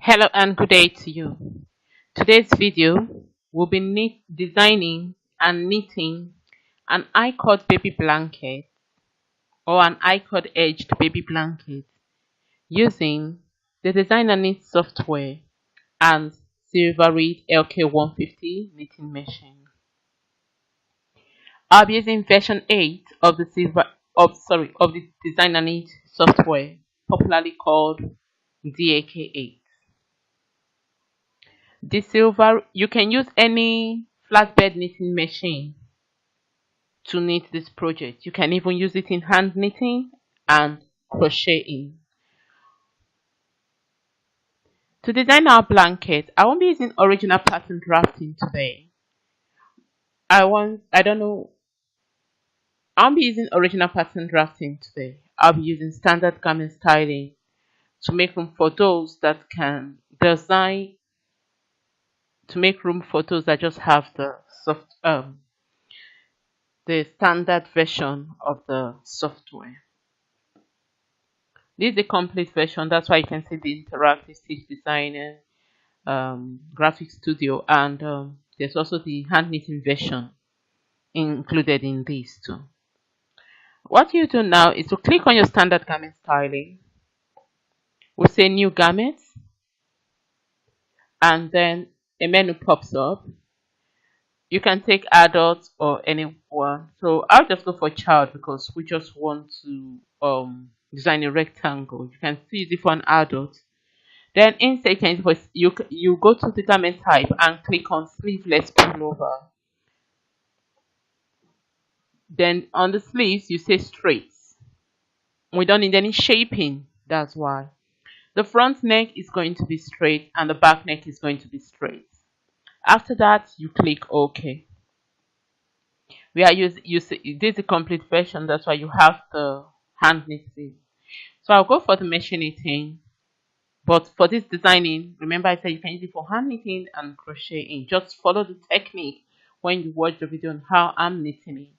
Hello and good day to you. Today's video will be designing and knitting an I-cord baby blanket or an I-cord edged baby blanket using the Designaknit software and Silvereed LK150 knitting machine. I'll be using version 8 of the Designaknit software, popularly called DAK8. You can use any flatbed knitting machine to knit this project. You can even use it in hand knitting and crocheting. To design our blanket, I won't be using original pattern drafting today. I won't be using original pattern drafting today. I'll be using standard garment styling to make room for those that can design, to make room for those that just have the standard version of the software. This is the complete version. That's why you can see the interactive stitch designer, graphic studio, and there's also the hand knitting version included in these too. What you do now is to click on your standard garment styling. We'll say new garment, and then a menu pops up. You can take adult or anyone. So I'll just go for child because we just want to design a rectangle. You can see it for an adult. Then inside you go to the garment type and click on sleeveless pullover. Then on the sleeves you say straight. We don't need any shaping, that's why. The front neck is going to be straight and the back neck is going to be straight. After that you click OK. This is a complete version, that's why you have the hand knitting. So I'll go for the machine knitting. But for this designing, remember I said you can use it for hand knitting and crocheting. Just follow the technique when you watch the video on how I'm knitting it.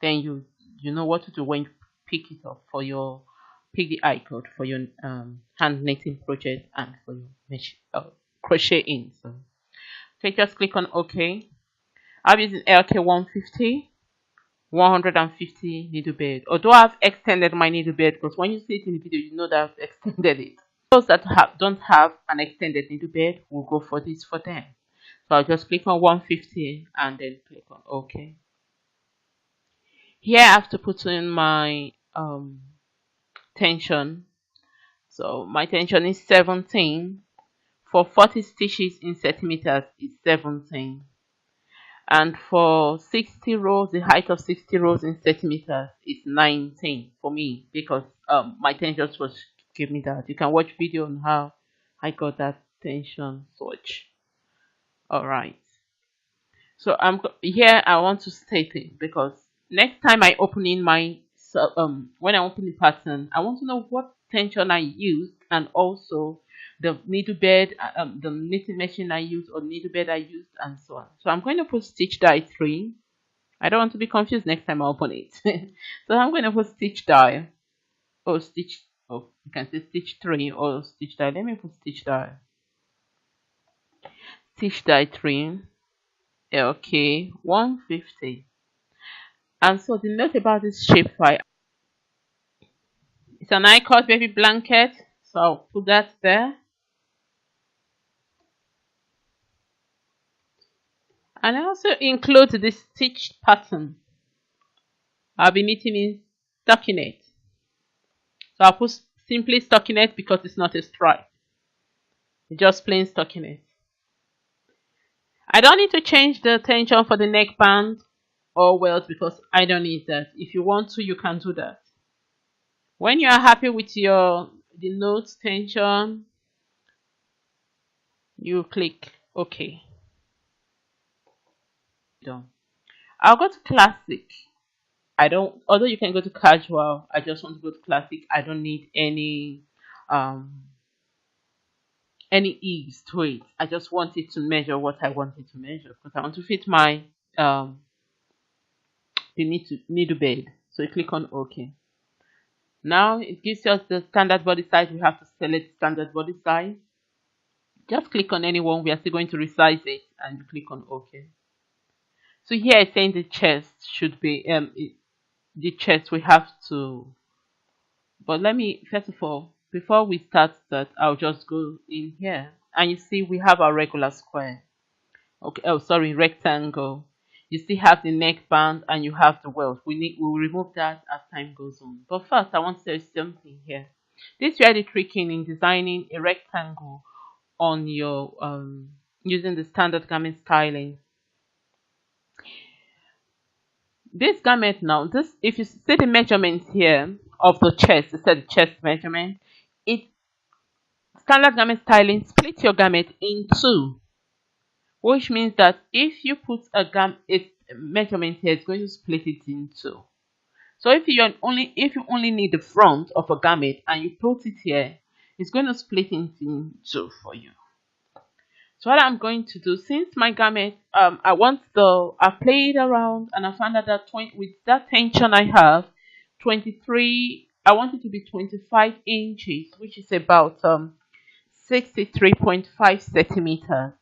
Then you know what to do when you pick it up for your the I-cord for your hand knitting project and for your crocheting. So okay, just click on OK. I'm using LK150 150 needle bed. Although I've extended my needle bed, because when you see it in the video, you know that I've extended it. Those that don't have an extended needle bed will go for this for them. So I'll just click on 150 and then click on OK. Here I have to put in my tension. So my tension is 17. For 40 stitches in centimeters is 17. And for 60 rows, the height of 60 rows in centimeters is 19 for me, because my tension swatch gave me that. You can watch video on how I got that tension swatch. Alright, so here I want to state it, because next time I open in my when I open the pattern, I want to know what tension I used, and also the needle bed, the knitting machine I used, or needle bed I used, and so on. So I'm going to put stitch die 3. I don't want to be confused next time I open it. So I'm going to put stitch die, or stitch, oh, you can say stitch 3 or stitch die. Let me put stitch die. Stitch die 3, LK 150. And so the note about this shape file, it's an I-cord baby blanket, so I'll put that there. And I also include this stitch pattern. I'll be knitting in stockinette. So I'll put simply stockinette because it's not a stripe. It's just plain stockinette. I don't need to change the tension for the neckband or welt because I don't need that. If you want to, you can do that. When you are happy with the notes tension, you click OK. Done. I'll go to classic. Although you can go to casual, I just want to go to classic. I don't need any ease to it. I just want it to measure what I want it to measure, because I want to fit my the needle bed. So you click on OK. Now it gives us the standard body size. We have to select standard body size. Just click on anyone. We are still going to resize it, and you click on OK. So here it's saying the chest should be the chest we have to. But let me first of all, before we start that, I'll just go in here, and you see we have our regular square. Okay, oh sorry, rectangle. You still have the neckband and you have the welt. We'll remove that as time goes on. But first I want to say something here. This is where the tricking in designing a rectangle on your using the standard garment styling. This garment now, this if you see the measurements here of the chest, it said the chest measurement. It standard garment styling split your garment in two, which means that if you put a measurement here, it's going to split it in two. So if you only need the front of a garment and you put it here, it's going to split it in two for you. So what I'm going to do, since my garment, I played around and I found out that with that tension I have, 23, I want it to be 25 inches, which is about 63.5 centimeters.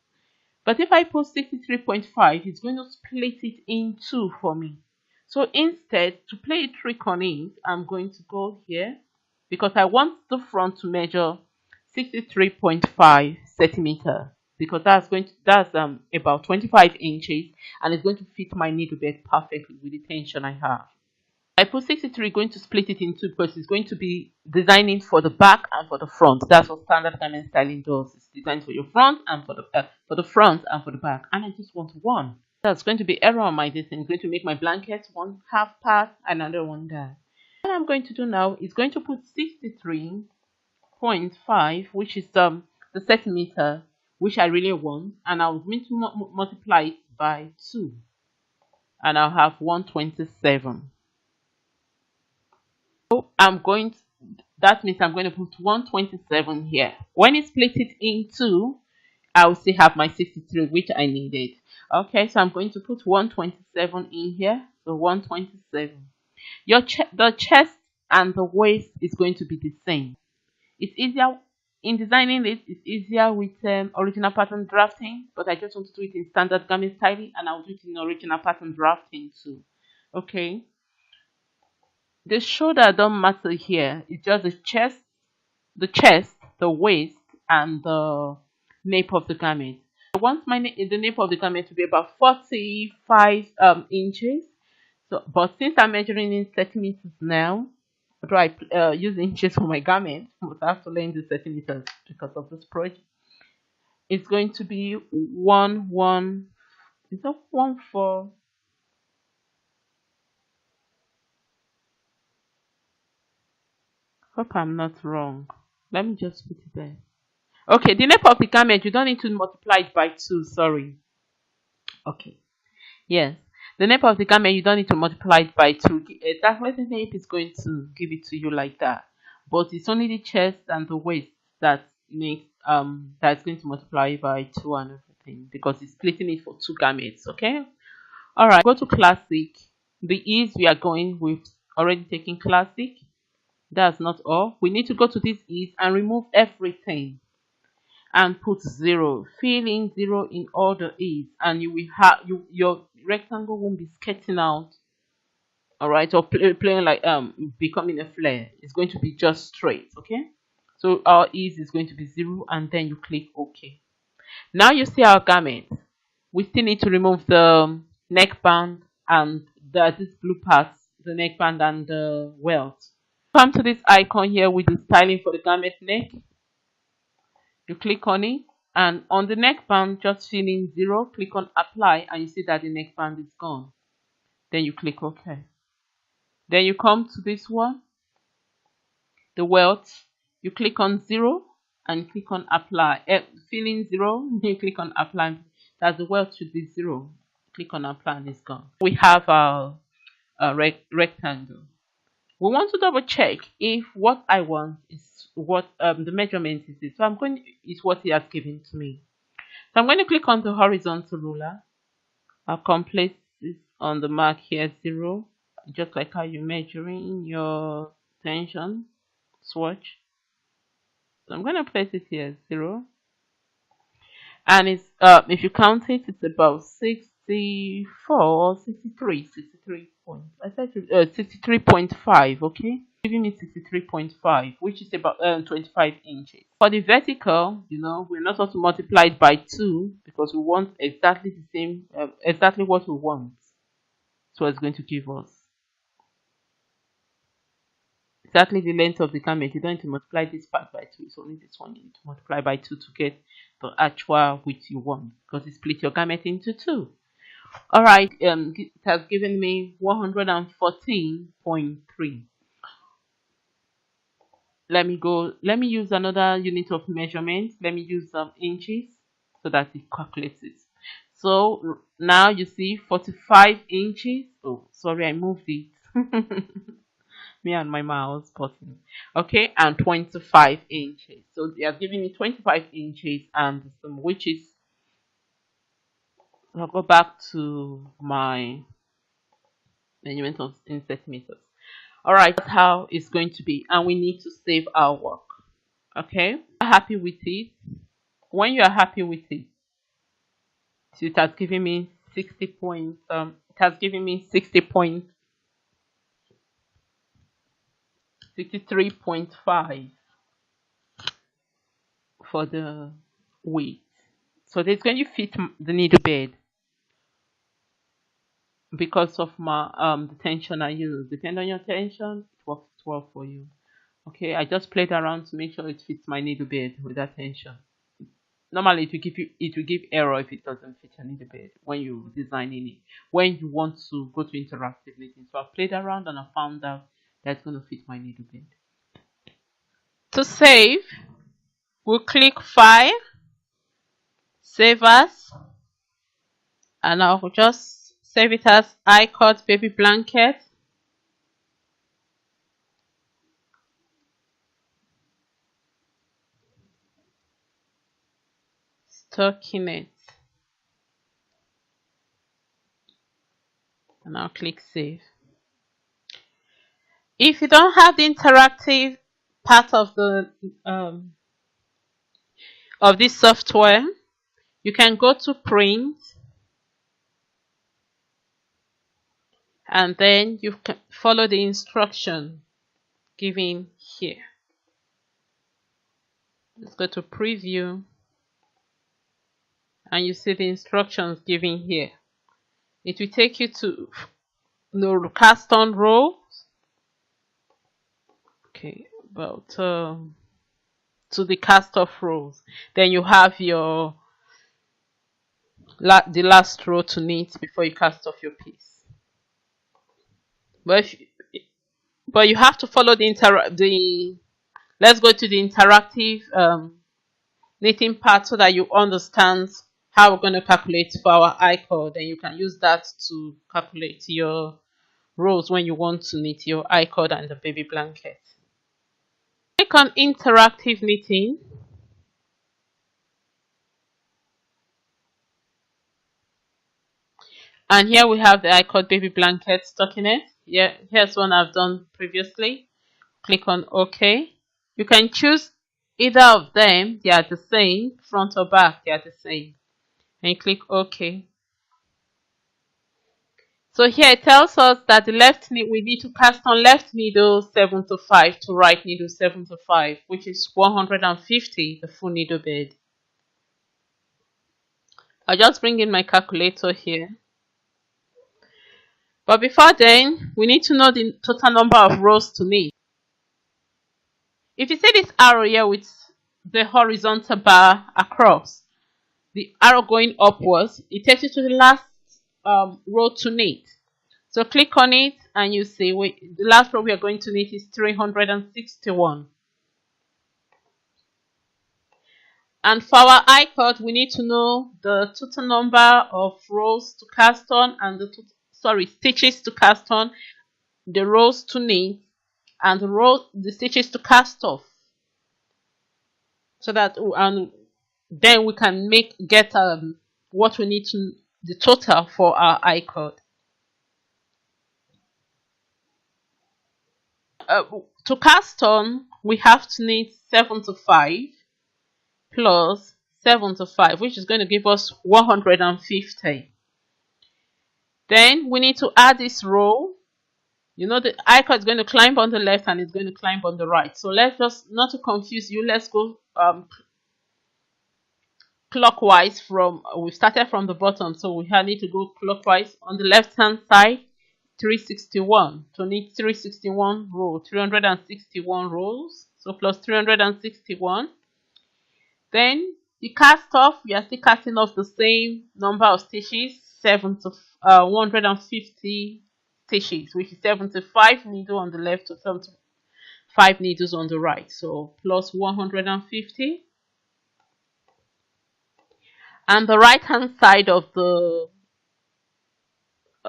But if I put 63.5, it's going to split it in two for me. So instead, to play a trick on it, I'm going to go here because I want the front to measure 63.5 centimeters because that's about 25 inches and it's going to fit my needle bed perfectly with the tension I have. I put 63, going to split it in two because it's going to be designing for the back and for the front. That's what standard garment styling does. It's designed for your front and for the front and for the back. And I just want one. That's going to be error on my design. It's going to make my blanket one half part, another one there. What I'm going to do now is going to put 63.5, which is the centimeter, which I really want, and I'm going to multiply it by 2, and I'll have 127. So that means I'm going to put 127 here. When it's split it in two, I will still have my 63, which I needed. Okay, so I'm going to put 127 in here. So 127. The chest and the waist is going to be the same. It's easier in designing this. It's easier with original pattern drafting, but I just want to do it in standard garment styling, and I'll do it in original pattern drafting too. Okay. The shoulder don't matter here. It's just the chest, the waist, and the nape of the garment. I want the nape of the garment to be about 45 inches. So, but since I'm measuring in centimeters now, do I use inches for my garment? But I have to learn the centimeters because of this project. It's going to be 1 4. Hope I'm not wrong. Let me just put it there. Okay, the nape of the garment, you don't need to multiply it by 2, sorry. Okay, yes. The nape of the garment, you don't need to multiply it by 2. Exactly the nape is going to give it to you like that. But it's only the chest and the waist that makes that's going to multiply by 2 and everything because it's splitting it for 2 garments, okay? Alright, go to classic. The ease we are going with already taking classic. That's not all. We need to go to this ease and remove everything and put 0. Fill in 0 in all the ease, and you will have your rectangle won't be skirting out, all right, or playing like becoming a flare. It's going to be just straight. Okay, so our ease is going to be 0, and then you click OK. Now you see our garment. We still need to remove the neckband and this blue part, the neckband and the welt. Come to this icon here with the styling for the garment neck. You click on it, and on the neckband, just fill in 0, click on apply, and you see that the neckband is gone. Then you click OK. Then you come to this one, the welt. You click on 0 and click on apply. Fill in 0, you click on apply. That the welt should be 0. Click on apply and it's gone. We have our rectangle. We want to double check if what I want is what the measurement is this. So is what he has given to me. So I'm going to click on the horizontal ruler. I'll place this on the mark here 0, just like how you're measuring your tension swatch. So I'm going to place it here 0. and it's if you count it, it's about 64 or 63, 63 point. I said 63.5. Okay, giving me 63.5, which is about 25 inches. For the vertical, we're not supposed to multiply it by 2 because we want exactly the same, exactly what we want. So it's going to give us exactly the length of the garment. You don't need to multiply this part by 2. It's only this one you need to multiply by 2 to get the actual width you want, because it split your garment into 2. All right, it has given me 114.3. Let me use another unit of measurement. Let me use inches so that it calculates it. So now you see 45 inches. Oh, sorry, I moved it. Me and my mouse button. Okay, and 25 inches. So they are giving me 25 inches, and which is, I'll go back to my measurement in centimeters. All right, that's how it's going to be, and we need to save our work. Okay, happy with it. When you are happy with it, so it has given me 60 points. It has given me 60 points. 63.5 for the weight. So it's going to fit the needle bed because of my the tension I use. Depend on your tension, it works well for you. Okay, I just played around to make sure it fits my needle bed with that tension. Normally it will give error if it doesn't fit your needle bed when you're designing it, when you want to go to interactive knitting. So I played around and I found out that's going to fit my needle bed. To save, we'll click File, Save As, and I'll just save it as I-cut baby blanket. Designaknit, and I'll click Save. If you don't have the interactive part of the of this software, you can go to Print, and then you can follow the instruction given here. Let's go to Preview, and you see the instructions given here. It will take you to the cast on row. Okay, about to the cast off rows. Then you have your the last row to knit before you cast off your piece. But you have to follow the let's go to the interactive knitting part so that you understand how we're going to calculate for our I-cord, and you can use that to calculate your rows when you want to knit your I-cord and the baby blanket. Click on interactive knitting, and here we have the I-cord baby blanket stockinette. Yeah, here's one I've done previously. Click on OK. You can choose either of them. They are the same, front or back, they are the same. And you click OK. So here it tells us that the left knit, we need to cast on left needle 7 to 5 to right needle 7 to 5, which is 150, the full needle bed. I'll just bring in my calculator here. But before then, we need to know the total number of rows to knit. If you see this arrow here with the horizontal bar across, the arrow going upwards, it takes you to the last row to knit. So click on it and you see the last row we are going to knit is 361. And for our I-cord, we need to know the total number of rows to cast on and the stitches to cast on, the rows to knit, and the stitches to cast off. So that then we can get what we need to the total for our I-cord. To cast on, we have to knit 7 to 5 plus 75, which is going to give us 150. Then we need to add this row. You know the icon is going to climb on the left and it's going to climb on the right. So let's just, not to confuse you, let's go clockwise. We started from the bottom, so we need to go clockwise. On the left hand side, 361. So need 361 rows, 361 rows. So plus 361. Then the cast off, we are still casting off the same number of stitches, 150 stitches, which is 75 needles on the left to 75 needles on the right. So plus 150. And the right hand side of the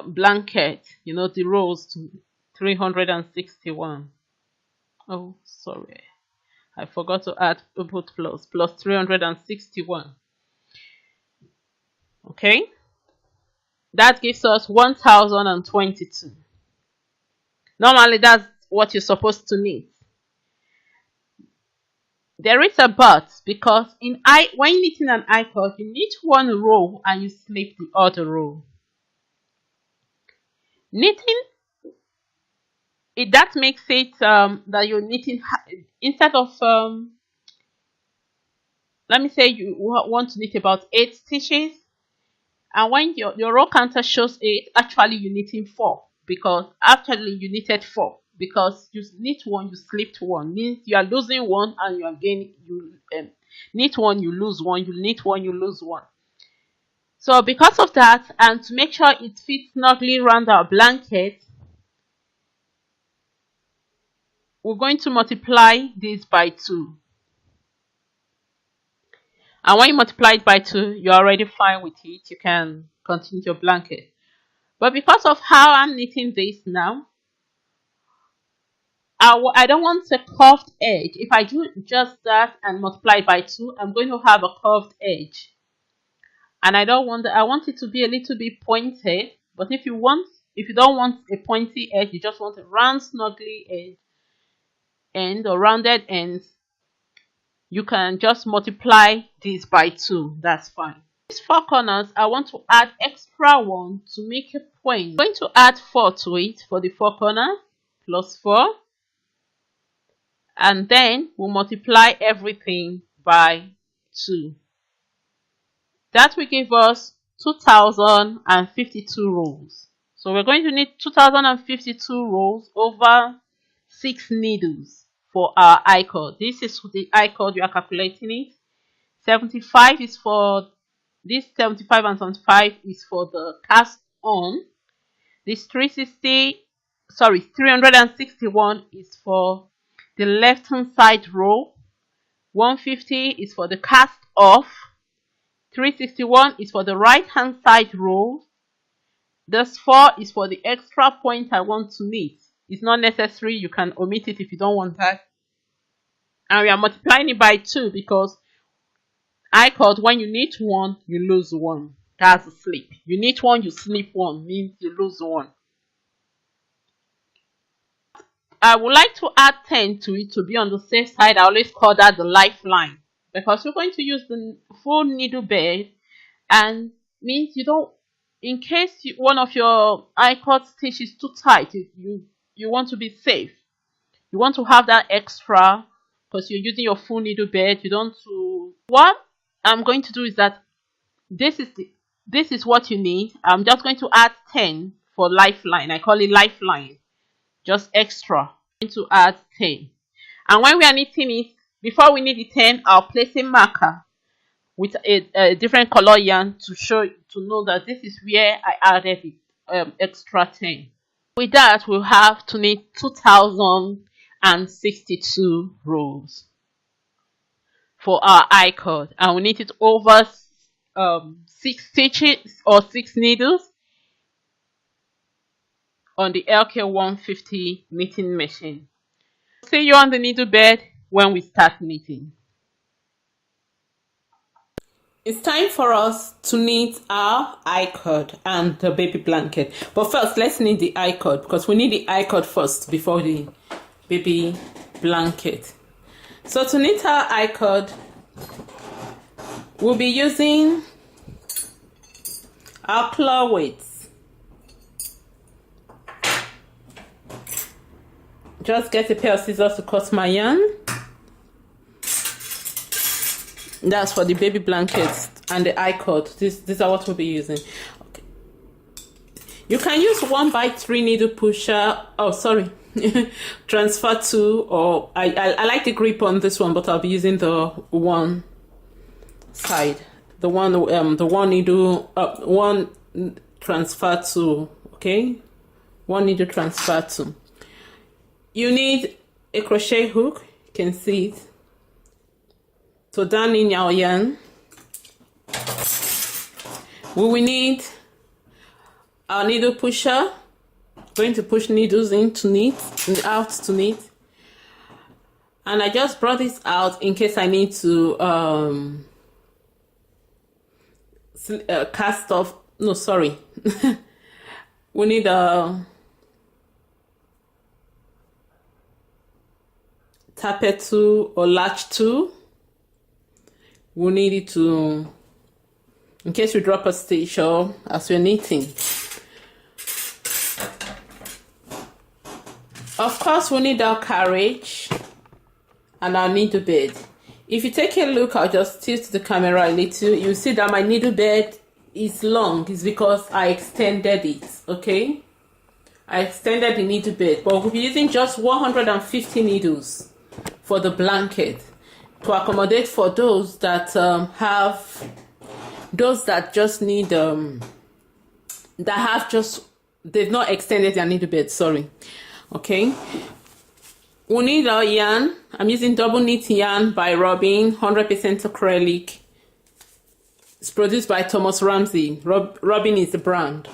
blanket, you know, the rows to 361. Oh, sorry, I forgot to add both plus 361. Okay, that gives us 1022. Normally that's what you're supposed to need. There is a but, when knitting an I-cord, you knit one row and you slip the other row. Knitting that makes it that you're knitting instead of let me say you want to knit about 8 stitches, and when your row counter shows 8, actually you're knitting 4, because actually you knitted 4, because you knit one, you slipped one, means you are losing one and you are gaining. You knit one, you lose one, you knit one, you lose one. So because of that, and to make sure it fits snugly around our blanket, we're going to multiply this by 2. And when you multiply it by 2, you're already fine with it. You can continue your blanket. But because of how I'm knitting this now, I don't want a curved edge. If I do just that and multiply by 2, I'm going to have a curved edge. And I don't want that. I want it to be a little bit pointed. But if you don't want a pointy edge, you just want a round, snuggly end or rounded ends, you can just multiply this by 2. That's fine. These 4 corners, I want to add extra 1 to make a point. I'm going to add 4 to it for the 4 corners, plus 4. And then we'll multiply everything by 2. That will give us 2052 rows. So we're going to need 2052 rows over 6 needles for our I-cord. This is the I-cord you are calculating it. 75 is for this, 75 and 75 is for the cast on. This 361 is for the left hand side row. 150 is for the cast off. 361 is for the right hand side row. This 4 is for the extra point I want to knit. It's not necessary, you can omit it if you don't want that. And we are multiplying it by 2 because I-cord, when you knit 1, you lose 1. That's a slip. You knit 1, you slip 1, means you lose 1. I would like to add 10 to it to be on the safe side. I always call that the lifeline, because we're going to use the full needle bed, and means you don't, in case one of your I-cord stitch is too tight, you want to be safe. You want to have that extra because you're using your full needle bed. You don't. What I'm going to do is that this is what you need. I'm just going to add 10 for lifeline. I call it lifeline, just extra. I'm going to add 10, and when we are knitting it, before we knit the 10, I'll place a marker with a different color yarn to know that this is where I added the extra 10. With that, we'll have to knit 2062 rows for our I-cord, and we knit it over 6 stitches or 6 needles on the LK150 knitting machine. See you on the needle bed when we start knitting. It's time for us to knit our I-cord and the baby blanket. But first, let's knit the I-cord, because we need the I-cord first before the baby blanket. So to knit our I-cord, We'll be using our claw weights. Just get a pair of scissors to cut my yarn. That's for the baby blankets and the I-cord. These are what we'll be using. Okay. You can use 1x3 needle pusher. Oh, sorry. Transfer 2, or I like the grip on this one, but I'll be using the one side. The one needle, one transfer 2. Okay, one needle transfer 2. You need a crochet hook. You can see it. So down in your yarn, we will need our needle pusher. Going to push needles in to knit and out to knit. And I just brought this out in case I need to cast off. No, sorry. We need a tappet tool or latch tool. We need it to, in case you drop a stitch or as you're knitting. Of course, we need our carriage and our needle bed. If you take a look, I'll just tilt the camera a little. You see that my needle bed is long. It's because I extended it, okay? I extended the needle bed, but we'll be using just 150 needles for the blanket to accommodate for those that just need, they've not extended their needle bed, sorry. Okay, we need our yarn. I'm using double knit yarn by Robin, 100% acrylic. It's produced by Thomas Ramsey. Robin is the brand.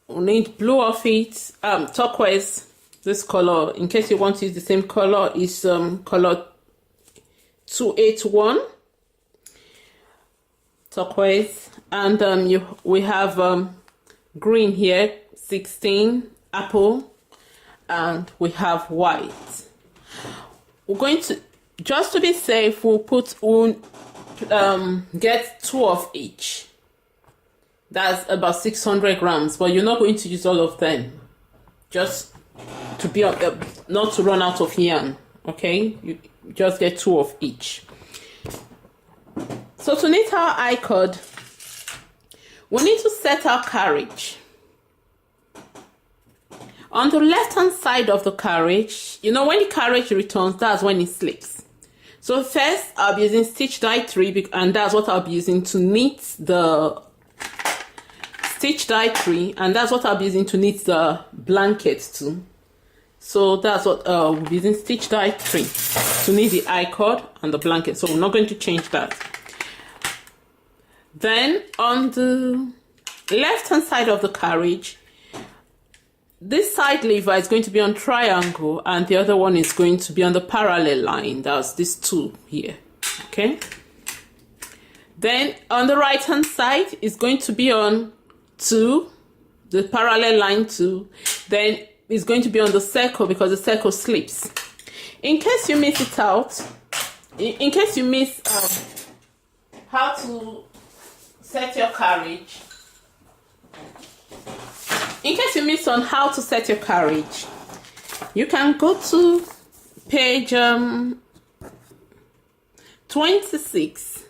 We need blue of it, turquoise. This color, in case you want to use the same color, is color 281 turquoise, and we have green here, 16. Apple, and we have white. We're going to, just to be safe, we'll get 2 of each. That's about 600 grams, but you're not going to use all of them, just to be not to run out of yarn. Okay, you just get 2 of each. So to knit our I-cord, we need to set our carriage. On the left hand side of the carriage, you know, when the carriage returns, that's when it slips. So first I'll be using stitch die 3, and that's what I'll be using to knit the stitch die 3, and that's what I'll be using to knit the blanket too. So that's what we'll be using, stitch die 3 to knit the I-cord and the blanket. So we're not going to change that. Then on the left hand side of the carriage, this side lever is going to be on triangle and the other one is going to be on the parallel line. That's this 2 here. Okay. Then on the right hand side is going to be on 2, the parallel line 2. Then it's going to be on the circle because the circle slips. In case you miss it out, in case you miss how to set your carriage, in case you miss on how to set your carriage, you can go to page 26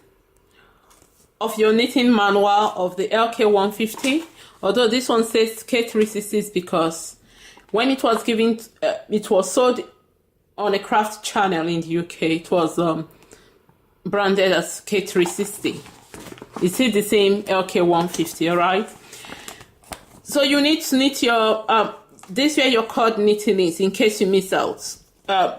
of your knitting manual of the LK150. Although this one says K366 because when it was given, it was sold on a craft channel in the UK. It was branded as K360. It's still the same LK150, all right? So you need to knit your, this way your cord knitting is in case you miss out.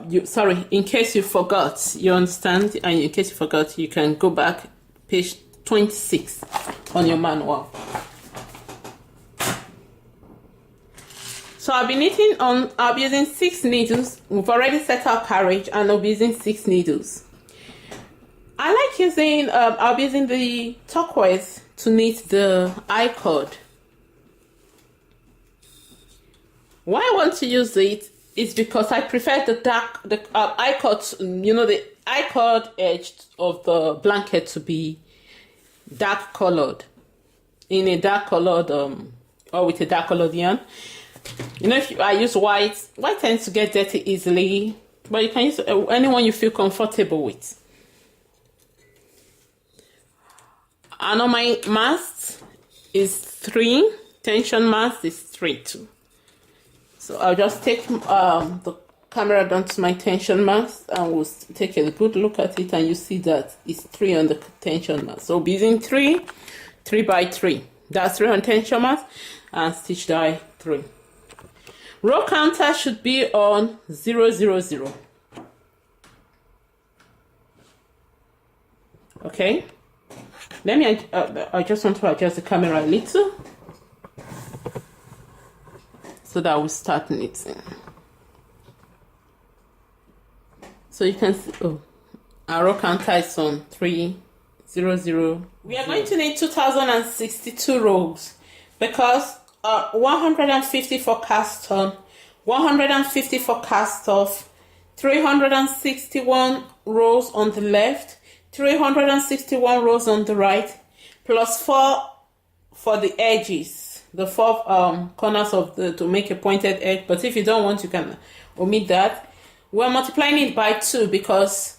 In case you forgot, you understand? And in case you forgot, you can go back page 26 on your manual. So I'll be knitting on, I'll be using 6 needles. We've already set our carriage and I'll be using 6 needles. I like using, I'll be using the turquoise to knit the I-cord. Why I want to use it is because I prefer the dark, I-cord, you know, the I-cord edge of the blanket to be dark colored, in a dark colored or with a dark colored yarn. You know, if I use white tends to get dirty easily, but you can use anyone you feel comfortable with. And on my mast is 3, tension mast is 3 too. So I'll just take the camera down to my tension mast and we'll take a good look at it, and you see that it's 3 on the tension mast. So we'll be using 3 by 3. That's 3 on tension mast and stitch die 3. Row counter should be on 0, 0, 0. Okay. Let me, I just want to adjust the camera a little so that we start knitting. So you can see, our row counter is on 3, 0, 0. We are going to need 2062 rows because 150 for cast on, 150 for cast off, 361 rows on the left, 361 rows on the right, plus 4 for the edges, the 4 corners of the, to make a pointed edge. But if you don't want, you can omit that. We're multiplying it by 2 because,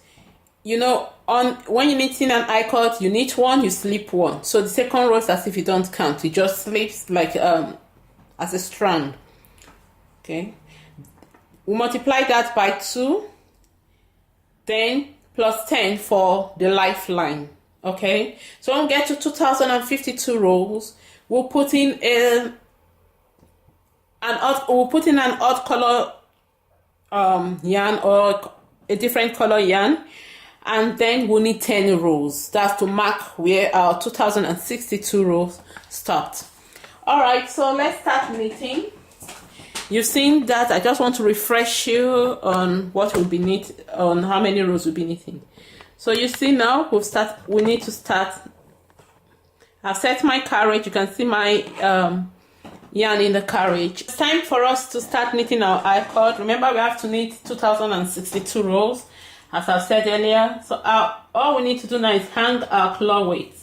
you know, when you're knitting an I-cord, you knit 1, you slip 1. So the second row is as if you don't count. It just slips like as a strand. Okay. We multiply that by 2, then plus 10 for the lifeline. Okay. So when we get to 2052 rows, we'll put in an odd color yarn or a different color yarn, and then we'll need 10 rows. That's to mark where our 2062 rows stopped. All right, so let's start knitting. You've seen that. I just want to refresh you on what we'll be knitting, on how many rows we'll be knitting. So you see now we need to start. I've set my carriage. You can see my yarn in the carriage. It's time for us to start knitting our I-cord. Remember, we have to knit 2062 rows, as I've said earlier. So all we need to do now is hang our claw weight.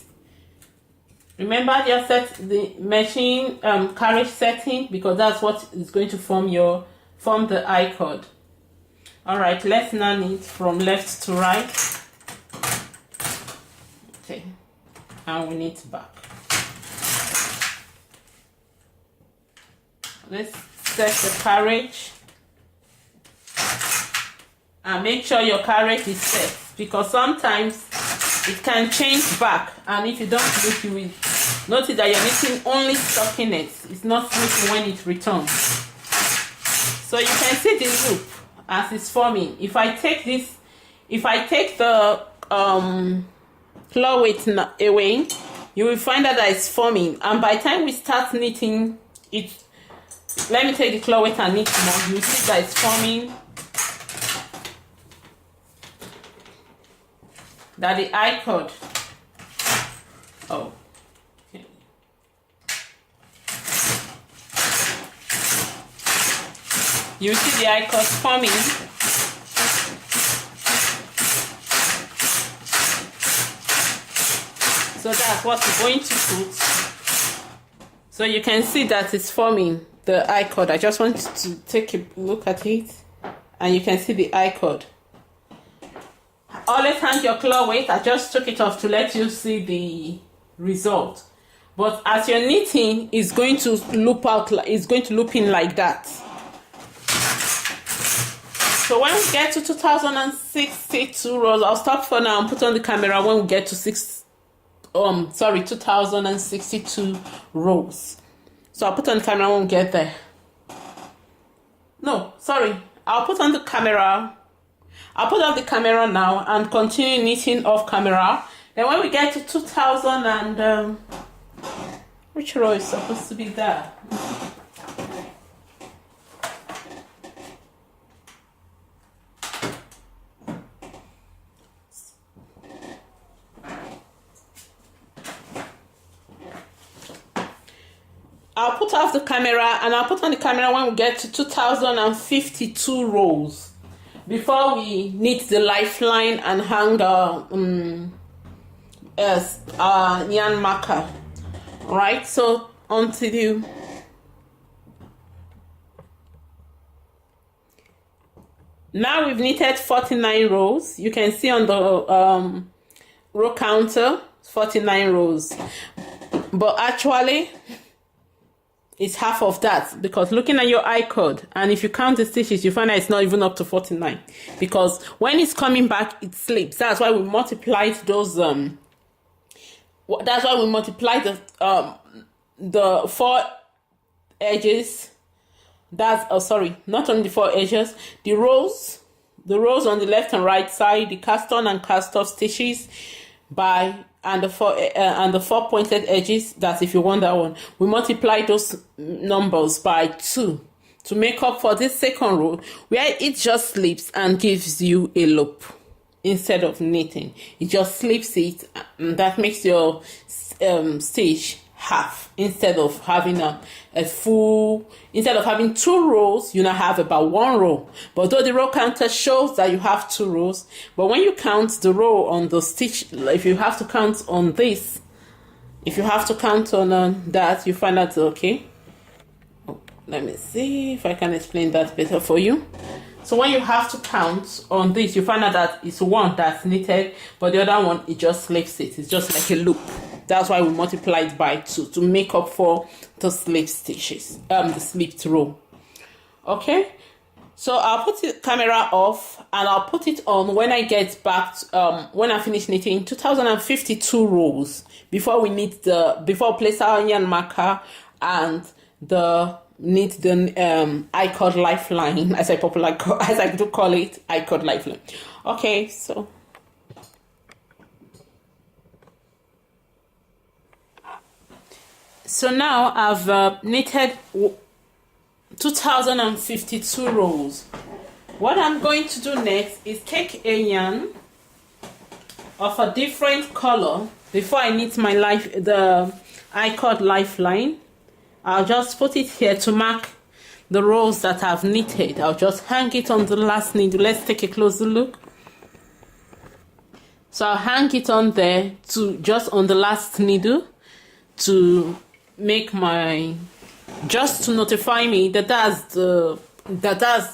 Remember, just set the machine carriage setting, because that's what is going to form the I-cord. All right, let's now knit from left to right. Okay, and we knit back. Let's set the carriage and make sure your carriage is set, because sometimes it can change back, and if you don't look, you will notice that you're knitting only stockinette. It's not slipping when it returns. So you can see the loop as it's forming. If I take the claw weight away, you will find that it's forming, and by the time we start knitting it, let me take the claw weight and knit more. You will see that it's forming, that the I-cord. Oh, okay. You see the I-cord forming. So that's what we're going to put. So you can see that it's forming the I-cord. I just want to take a look at it, and you can see the I-cord. Always hang your claw weight. I just took it off to let you see the result. But as you're knitting, it's going to loop out. It's going to loop in like that. So when we get to 2062 rows, I'll stop for now and put on the camera when we get to 2062 rows. So I'll put on the camera when we get there. No, sorry. I'll put on the camera. I'll put on the camera now and continue knitting off camera. Then when we get to 2000 and which row is supposed to be there? I'll put off the camera and I'll put on the camera when we get to 2052 rows. before we knit the lifeline and hang our yarn marker. Right, so until you now we've knitted 49 rows. You can see on the row counter 49 rows, but actually it's half of that, because looking at your I code, and if you count the stitches, you find that it's not even up to 49, because when it's coming back it slips. That's why we multiplied those that's why we multiplied the 4 edges. That's sorry, not only the 4 edges, the rows on the left and right side, the cast on and cast off stitches and the 4 pointed edges. That's if you want that one. We multiply those numbers by 2 to make up for this second row where it just slips and gives you a loop instead of knitting. It just slips it, and that makes your stitch half. Instead of having instead of having 2 rows, you now have about 1 row. But though the row counter shows that you have 2 rows, but when you count the row on the stitch, if you have to count on this, if you have to count on that, you find out okay. Let me see if I can explain that better for you. So when you have to count on this, you find out that it's 1 that's knitted, but the other one, it just slips it. It's just like a loop. That's why we multiplied by 2 to make up for the slip stitches, the slipped row. Okay, so I'll put the camera off and I'll put it on when I get back. When I finish knitting 2052 rows before we before place our yarn marker and knit the I cord lifeline, as I do call it, I cord lifeline. Okay, so now I've knitted 2052 rows. What I'm going to do next is take a yarn of a different color before I knit the I cord lifeline. I'll just put it here to mark the rows that I've knitted. I'll just hang it on the last needle. Let's take a closer look. So I'll hang it on there just on the last needle to make just to notify me that that's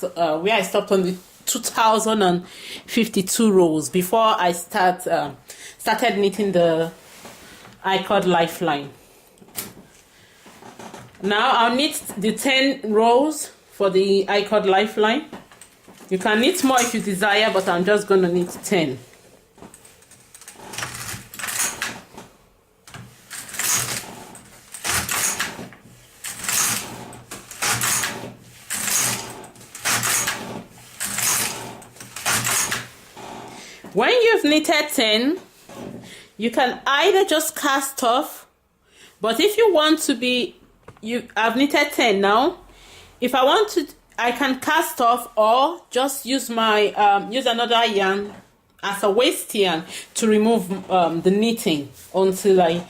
where I stopped on the 2052 rows before I started knitting the I cord lifeline. Now I'll knit the 10 rows for the I cord lifeline. You can knit more if you desire, but I'm just going to knit 10. When you've knitted 10, you can either just cast off, but if you want to I've knitted 10 now. If I want to, I can cast off or just use use another yarn as a waste yarn to remove the knitting until I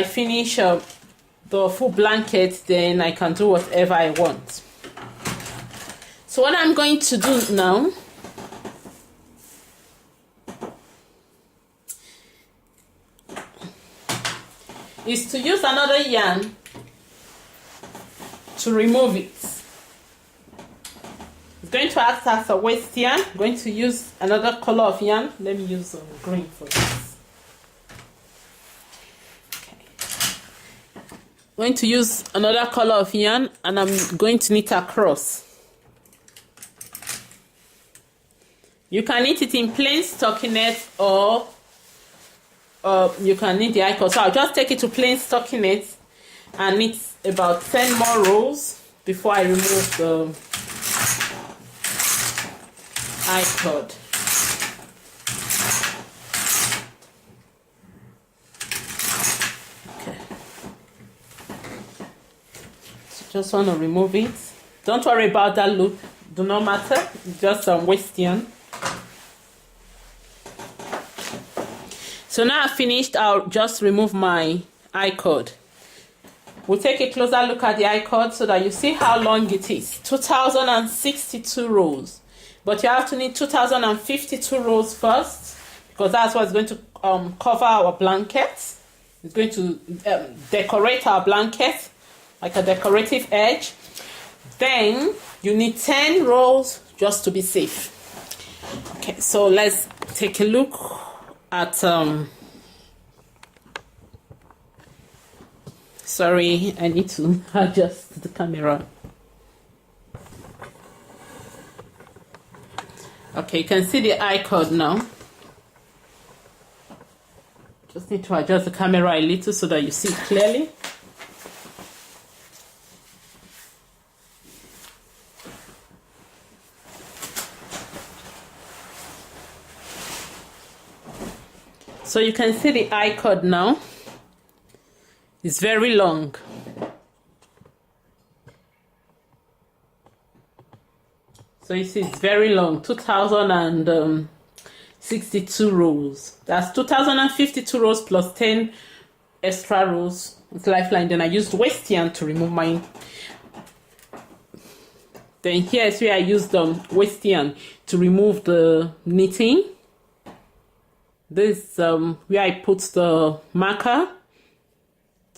finish the full blanket. Then I can do whatever I want. So what I'm going to do now is to use another yarn to remove it. It's going to act as a waste yarn. I'm going to use another color of yarn. Let me use green for this. Okay. I'm going to use another color of yarn and I'm going to knit across. You can knit it in plain stockinette or you can knit the I cord. So I'll just take it to plain stockinette and knit about 10 more rows before I remove the I cord. Okay. So just want to remove it. Don't worry about that loop. Do not matter. It's just some waste yarn. So now I've finished, I'll just remove my I cord. We'll take a closer look at the I-cord so that you see how long it is. 2062 rows. But you have to need 2052 rows first, because that's what's going to cover our blanket. It's going to decorate our blanket like a decorative edge. Then you need 10 rows just to be safe. Okay, so let's take a look at sorry, I need to adjust the camera. Okay, you can see the I-cord now. Just need to adjust the camera a little so that you see it clearly. So you can see the I-cord now. It's very long. So you see it's very long, 2062 rows. That's 2052 rows plus 10 extra rows with lifeline. Then I used waste yarn to remove mine. Then here is where I used waste yarn to remove the knitting. This where I put the marker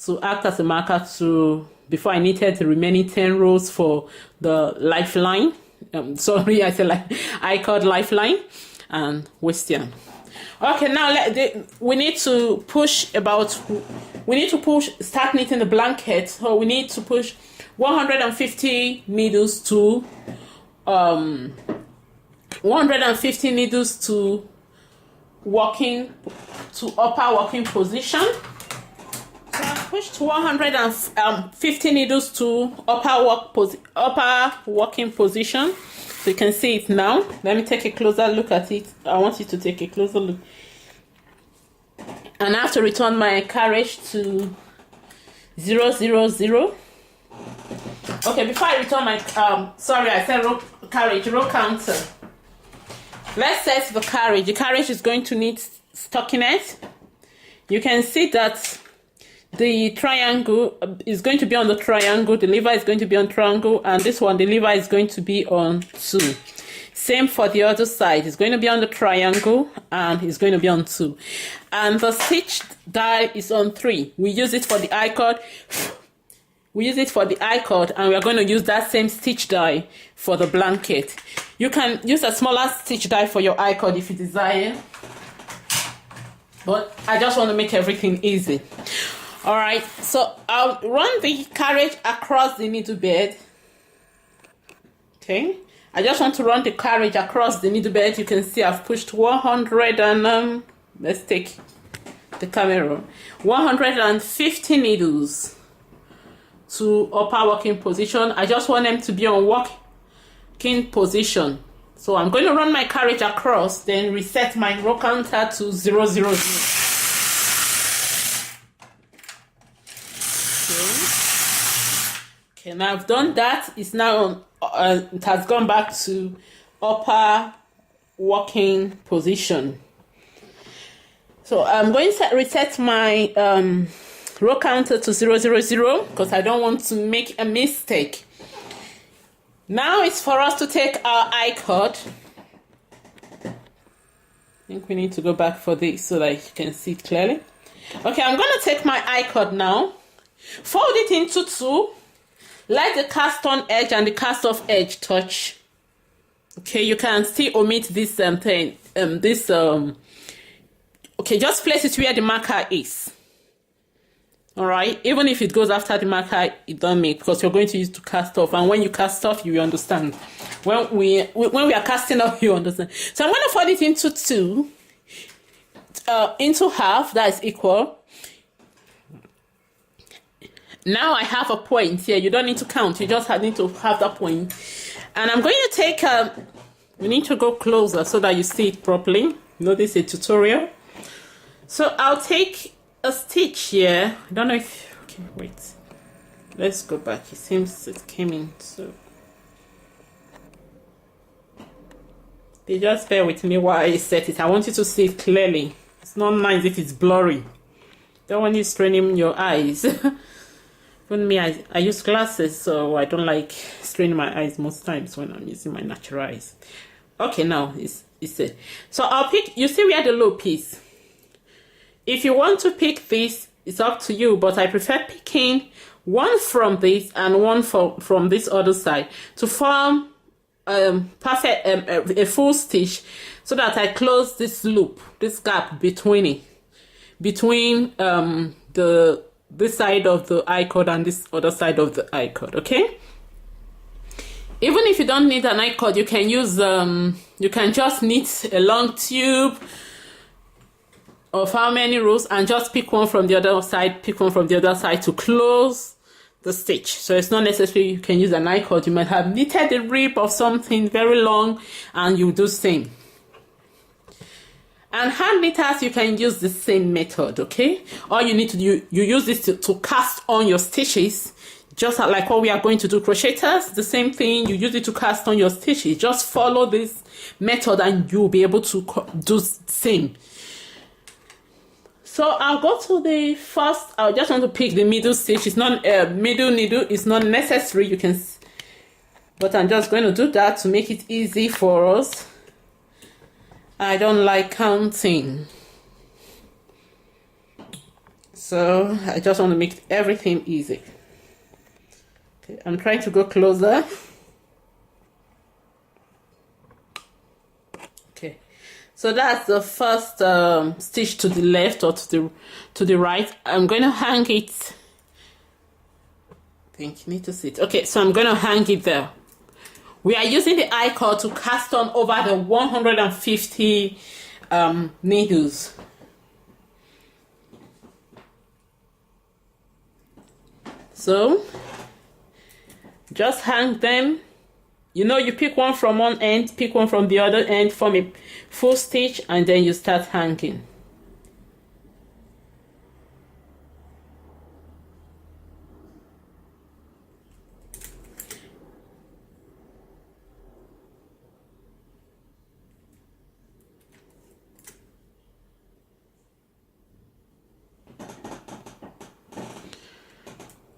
to act as a marker to before I knitted the remaining 10 rows for the lifeline. Sorry, I said like I-cord lifeline and waste yarn. Okay, now we need to start knitting the blanket. So we need to push 150 needles to 150 needles to upper working position. So I pushed 150 needles to upper working position. So you can see it now. Let me take a closer look at it. I want you to take a closer look. And I have to return my carriage to 0, 0, 0. Okay, before I return my sorry, I said row counter. Let's set the carriage. The carriage is going to need stockinette. You can see that the triangle is going to be on the triangle, the lever is going to be on triangle, and this one, the lever is going to be on 2. Same for the other side. It's going to be on the triangle and it's going to be on 2. And the stitch die is on 3. We use it for the I-cord. We use it for the I-cord, and we are going to use that same stitch die for the blanket. You can use a smaller stitch die for your I-cord if you desire, but I just want to make everything easy. All right, so I'll run the carriage across the needle bed. Okay, I just want to run the carriage across the needle bed. You can see I've pushed 100 and let's take the camera, 150 needles to upper working position. I just want them to be on working position. So I'm going to run my carriage across, then reset my row counter to 0, 0, 0. Okay, now I've done that. It's now on, it has gone back to upper working position. So I'm going to reset my row counter to 0, 0, 0 because I don't want to make a mistake. Now it's for us to take our I-cord. I think we need to go back for this so that you can see it clearly. Okay, I'm going to take my I-cord now, fold it into 2, let the cast on edge and the cast off edge touch. Okay, you can still omit this thing, okay, just place it where the marker is. All right, even if it goes after the marker, it don't make, because you're going to use to cast off, and when you cast off, you understand. When we are casting off, you understand. So I'm going to fold it into 2, into half. That is equal. Now I have a point here. You don't need to count. You just need to have that point. And I'm going to take we need to go closer so that you see it properly. You know, this is a tutorial. So I'll take a stitch here. I don't know if, okay, wait. Let's go back. It seems it came in. So they just bear with me while I set it. I want you to see it clearly. It's not nice if it's blurry. Don't want you straining your eyes. Even me, I use glasses, so I don't like straining my eyes most times when I'm using my natural eyes. Okay, now it's it. So I'll pick, you see where the loop is. If you want to pick this, it's up to you, but I prefer picking one from this and one from this other side to form perfect a full stitch, so that I close this loop, this gap between it, between this side of the I-cord and this other side of the I-cord. Okay, even if you don't need an I-cord, you can use you can just knit a long tube of how many rows and just pick one from the other side, pick one from the other side to close the stitch. So it's not necessary you can use an I-cord. You might have knitted a rib of something very long and you do same. And hand knitters, you can use the same method. Okay, all you need to do, you use this to cast on your stitches, just like what we are going to do. Crocheters, the same thing, you use it to cast on your stitches. Just follow this method and you'll be able to do the same. So I'll go to the first, I just want to pick the middle stitch. It's not middle needle, it's not necessary, you can, but I'm just going to do that to make it easy for us. I don't like counting, so I just want to make everything easy. Okay, I'm trying to go closer. Okay, so that's the first stitch to the left or to the right. I'm going to hang it. I think you need to see it. Okay, so I'm going to hang it there. We are using the I-cord to cast on over the 150 needles. So just hang them. You know, you pick one from one end, pick one from the other end, form a full stitch, and then you start hanging.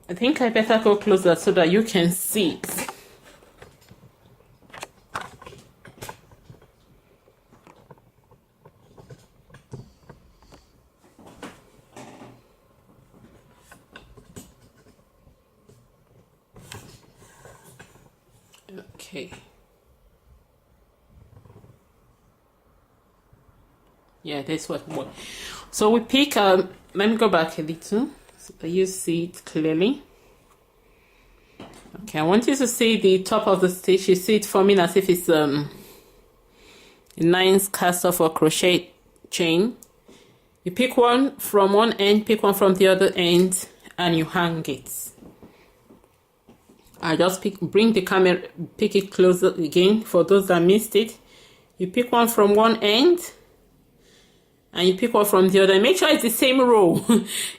I think I better go closer so that you can see it. Okay. Yeah, that's what. So we pick. Let me go back a little so that you see it clearly. Okay, I want you to see the top of the stitch. You see it forming as if it's a nice cast off or crochet chain. You pick one from one end, pick one from the other end, and you hang it. I just bring the camera, pick it closer again for those that missed it. You pick one from one end and you pick one from the other. Make sure it's the same row.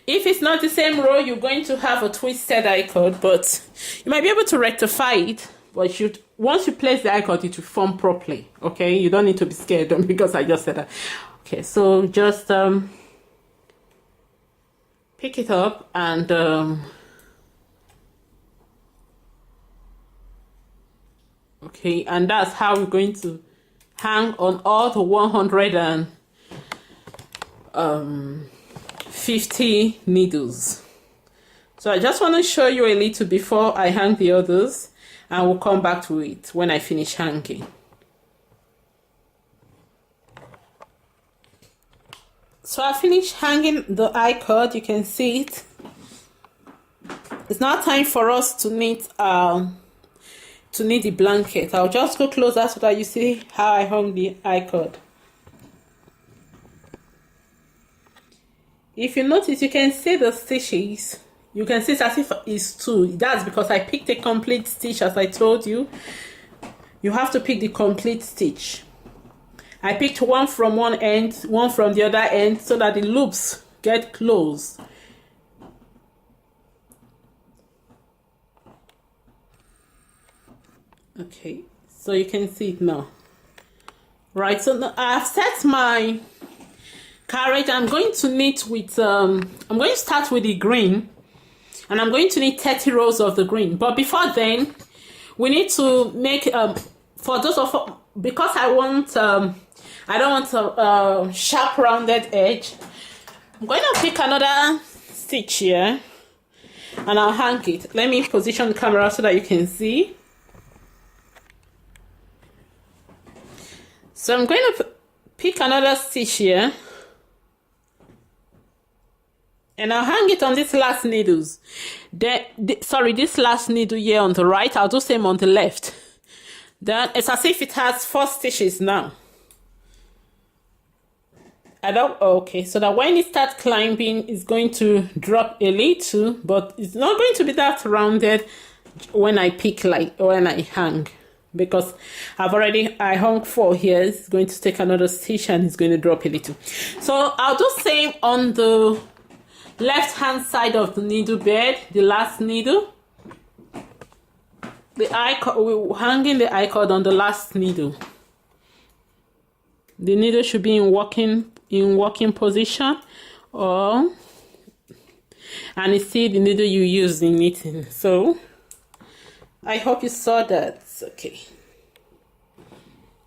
If it's not the same row, you're going to have a twisted I-cord, but you might be able to rectify it. But once you place the I-cord, it will form properly. Okay, you don't need to be scared because I just said that. Okay, so just pick it up and okay, and that's how we're going to hang on all the 150 needles. So I just want to show you a little before I hang the others, and we'll come back to it when I finish hanging. So I finished hanging the I-cord. You can see it. It's now time for us to knit the blanket. I'll just go closer so that you see how I hung the I-cord. If you notice, you can see the stitches. You can see it as if it's two. That's because I picked a complete stitch, as I told you. You have to pick the complete stitch. I picked one from one end, one from the other end, so that the loops get closed. Okay, so you can see it now. Right, so now I've set my carriage. I'm going to knit with I'm going to start with the green. and I'm going to need 30 rows of the green. But before then, we need to make for those of, because I don't want a sharp rounded edge. I'm going to pick another stitch here and I'll hang it. Let me position the camera so that you can see. So I'm going to pick another stitch here and I'll hang it on this last needles. This last needle here on the right. I'll do same on the left. Then it's as if it has 4 stitches now. Okay, so that when it starts climbing, it's going to drop a little, but it's not going to be that rounded when I pick, like when I hang, because I hung 4 here. It's going to take another stitch and it's going to drop a little. So I'll do same on the left hand side of the needle bed, the last needle. We're hanging the I-cord on the last needle. The needle should be in working position, and it's still the needle you use in knitting. So I hope you saw that. Okay,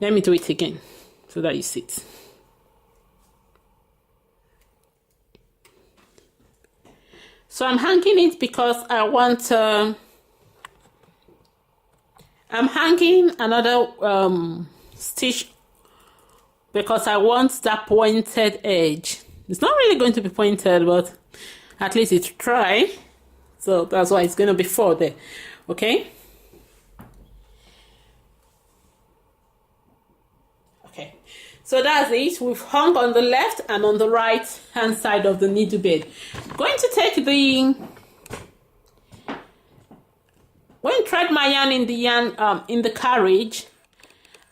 let me do it again so that you see it. So I'm hanging it because I want I'm hanging another stitch because I want that pointed edge. It's not really going to be pointed, but at least it's try. So that's why it's going to be 4 there. Okay. Okay. So that's it. We've hung on the left and on the right hand side of the needle bed. I'm going to take thread my yarn in the carriage,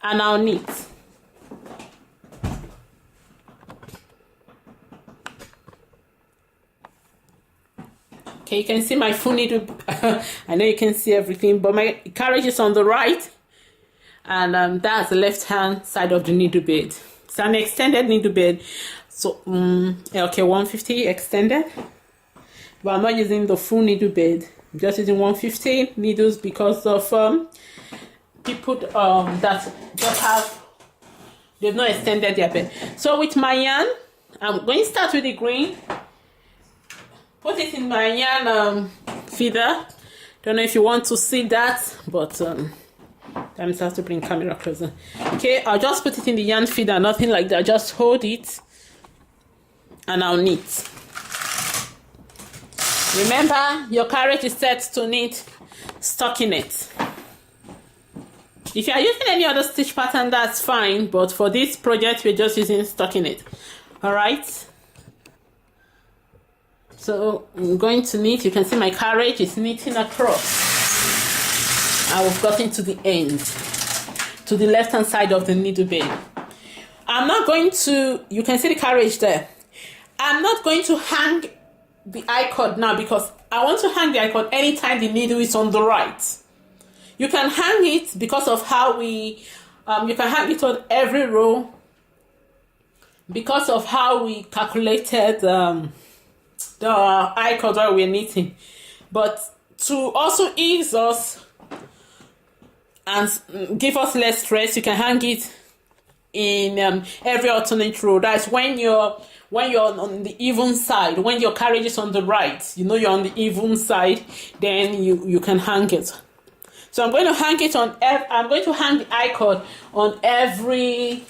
and I'll knit. Okay, you can see my full needle. I know you can see everything, but my carriage is on the right, and that's the left hand side of the needle bed. It's an extended needle bed, so LK150 extended, but I'm not using the full needle bed. I'm just using 150 needles because of people that just they've not extended their bed. So with my yarn, I'm going to start with the green. Put it in my yarn feeder. Don't know if you want to see that, but I have to bring camera closer. Okay, I'll just put it in the yarn feeder, nothing like that. Just hold it and I'll knit. Remember, your carriage is set to knit stockinette. If you are using any other stitch pattern, that's fine, but for this project, we're just using stockinette. Alright? So I'm going to knit. You can see my carriage is knitting across. I've gotten to the end, to the left hand side of the needle bed. I'm not going to, you can see the carriage there. I'm not going to hang the I-cord now because I want to hang the I-cord anytime the needle is on the right. You can hang it because of how we, you can hang it on every row because of how we calculated the I-cord while we're knitting. But to also ease us and give us less stress, you can hang it in every alternate row. That's when you're on the even side, when your carriage is on the right, you know you're on the even side, then you can hang it. So I'm going to hang it on, I'm going to hang the I-cord on every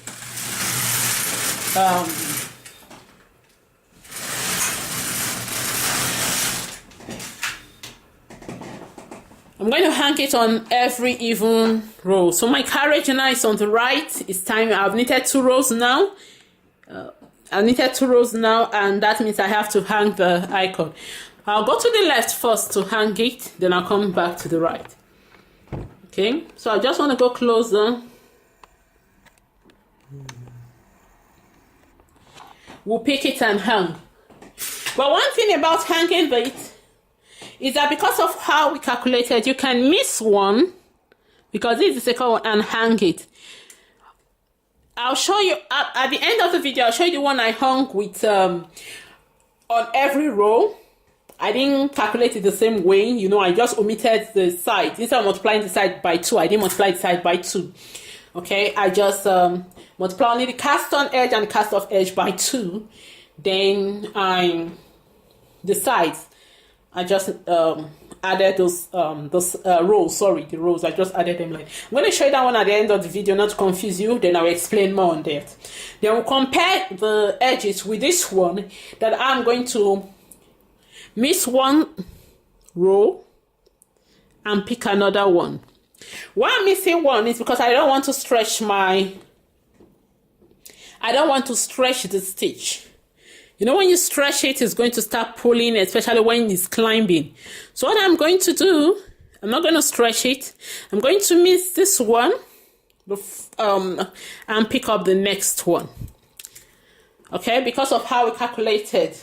I'm going to hang it on every even row. So my carriage now is on the right. It's time. I've knitted 2 rows now. I've knitted 2 rows now, and that means I have to hang the I-cord. I'll go to the left first to hang it, then I'll come back to the right. Okay, so I just want to go closer. We'll pick it and hang. But one thing about hanging it is that because of how we calculated, you can miss one because this is the second one and hang it. I'll show you at the end of the video. I'll show you the one I hung with on every row, I didn't calculate it the same way. You know, I just omitted the side. Instead of multiplying the side by 2, I didn't multiply the side by 2. Okay, I just multiply only the cast on edge and the cast off edge by 2. Then the sides, I just added those rows. Sorry, the rows. I just added them. Like, I'm going to show you that one at the end of the video, not to confuse you. Then I'll explain more on that. Then we'll compare the edges with this one that I'm going to miss one row and pick another one. Why I'm missing one is because I don't want to stretch the stitch. You know, when you stretch it, it's going to start pulling, especially when it's climbing. So what I'm going to do, I'm not going to stretch it. I'm going to miss this one and pick up the next one. Okay, because of how we calculated.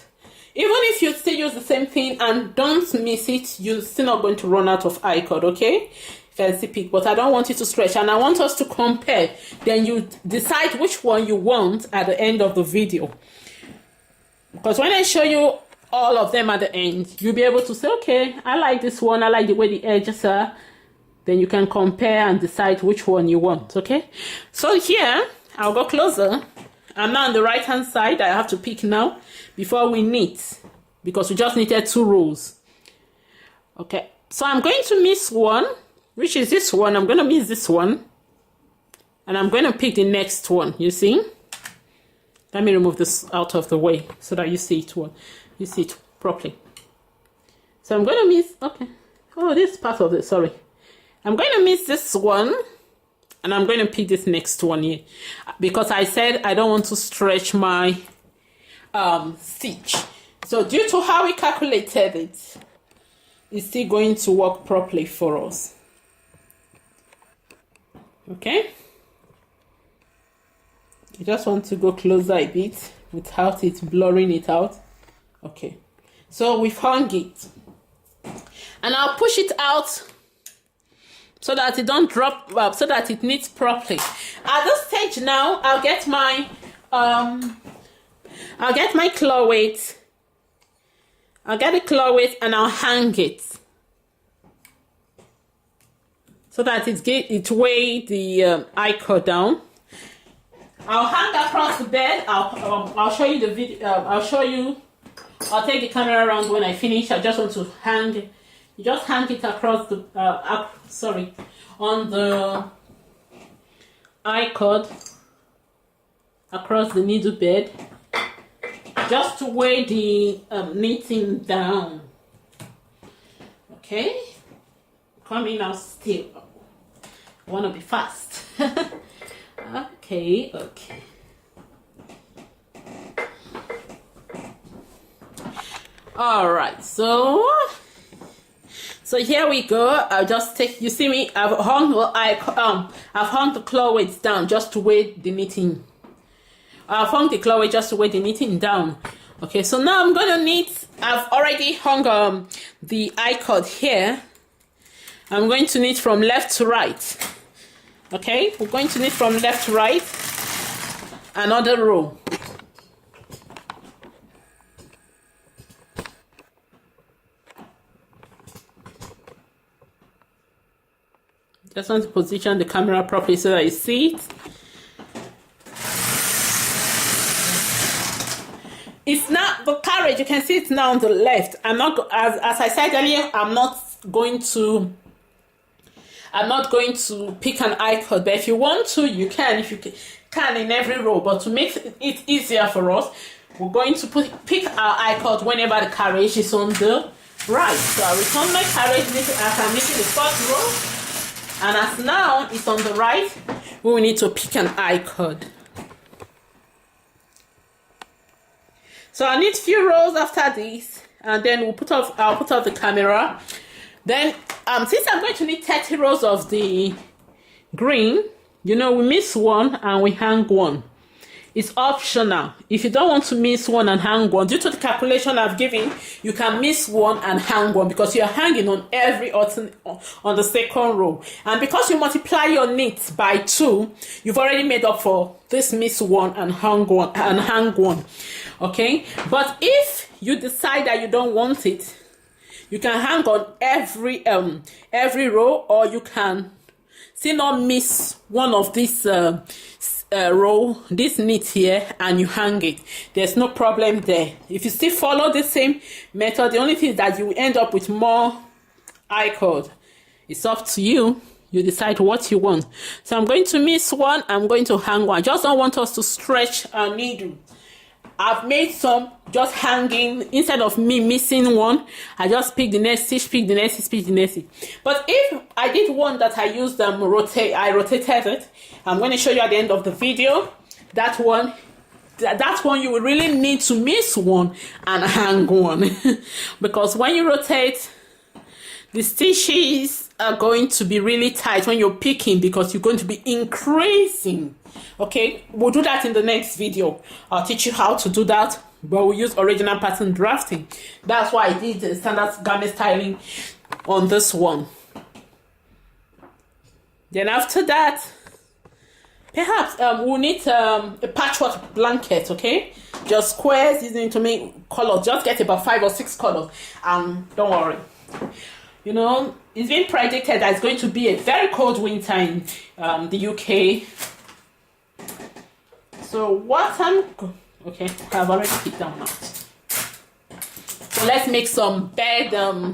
Even if you still use the same thing and don't miss it, you're still not going to run out of I-cord, okay? Fancy pick, but I don't want it to stretch, and I want us to compare. Then you decide which one you want at the end of the video. Because when I show you all of them at the end, you'll be able to say, okay, I like this one, I like the way the edges are. Then you can compare and decide which one you want, okay? So here, I'll go closer. I'm now on the right-hand side. I have to pick now before we knit, because we just knitted 2 rows. Okay, so I'm going to miss one, which is this one. I'm going to miss this one. And I'm going to pick the next one, you see? Let me remove this out of the way so that you see it properly. So I'm going to miss, okay. Oh, this part of it, sorry. I'm going to miss this one, and I'm going to pick this next one here. Because I said I don't want to stretch my stitch. So due to how we calculated it, it's still going to work properly for us. Okay? I just want to go closer a bit without it blurring it out. Okay, so we've hung it, and I'll push it out so that it don't drop, so that it knits properly. At this stage now, I'll get my claw weight. I'll get the claw weight and I'll hang it so that it weigh the I-cord down. I'll hang across the bed. I'll show you the video. I'll take the camera around when I finish. I just want to hang. You just hang it across the on the I-cord across the needle bed, just to weigh the knitting down. Okay, coming out still. I want to be fast. Okay. All right, so here we go. I'll just take, you see me, I've hung the claw weights down just to weigh the knitting. I've hung the claw weight just to weigh the knitting down. Okay, so now I'm gonna knit. I've already hung the I-cord here. I'm going to knit from left to right. Okay, we're going to knit from left to right, another row. Just want to position the camera properly so that you see it. It's now the carriage, you can see it now on the left. I'm not, as I said earlier, I'm not going to pick an I-cord, but if you want to, you can. If you can in every row, but to make it easier for us, we're going to pick our I-cord whenever the carriage is on the right. So I return my carriage as I'm knitting the first row, and as now it's on the right, we will need to pick an I-cord. So I need a few rows after this, and then I'll put off the camera. Then, since I'm going to need 30 rows of the green, you know, we miss one and we hang one. It's optional. If you don't want to miss one and hang one, due to the calculation I've given, you can miss one and hang one because you're hanging on every on the second row. And because you multiply your knits by 2, you've already made up for this miss one and hang one. Okay? But if you decide that you don't want it, You can hang on every row, or you can still not miss one of these row, this knit here, and you hang it. There's no problem there. If you still follow the same method, the only thing is that you end up with more I-cord. It's up to you. You decide what you want. So I'm going to miss one. I'm going to hang one. I just don't want us to stretch our needle. I've made some just hanging. Instead of me missing one, I just pick the next stitch, pick the next stitch, pick the next stitch. But if I did one that I used I rotated it. I'm going to show you at the end of the video. That one you will really need to miss one and hang one. Because when you rotate, the stitches are going to be really tight when you're picking, because you're going to be increasing. Okay, we'll do that in the next video. I'll teach you how to do that, but we'll use original pattern drafting. That's why I did the standard garment styling on this one. Then after that, perhaps we'll need a patchwork blanket. Okay, just squares, using to make colors. Just get about 5 or 6 colors, and don't worry. You know, it's been predicted that it's going to be a very cold winter in the UK. So what okay, I've already picked them out. So let's make some bed,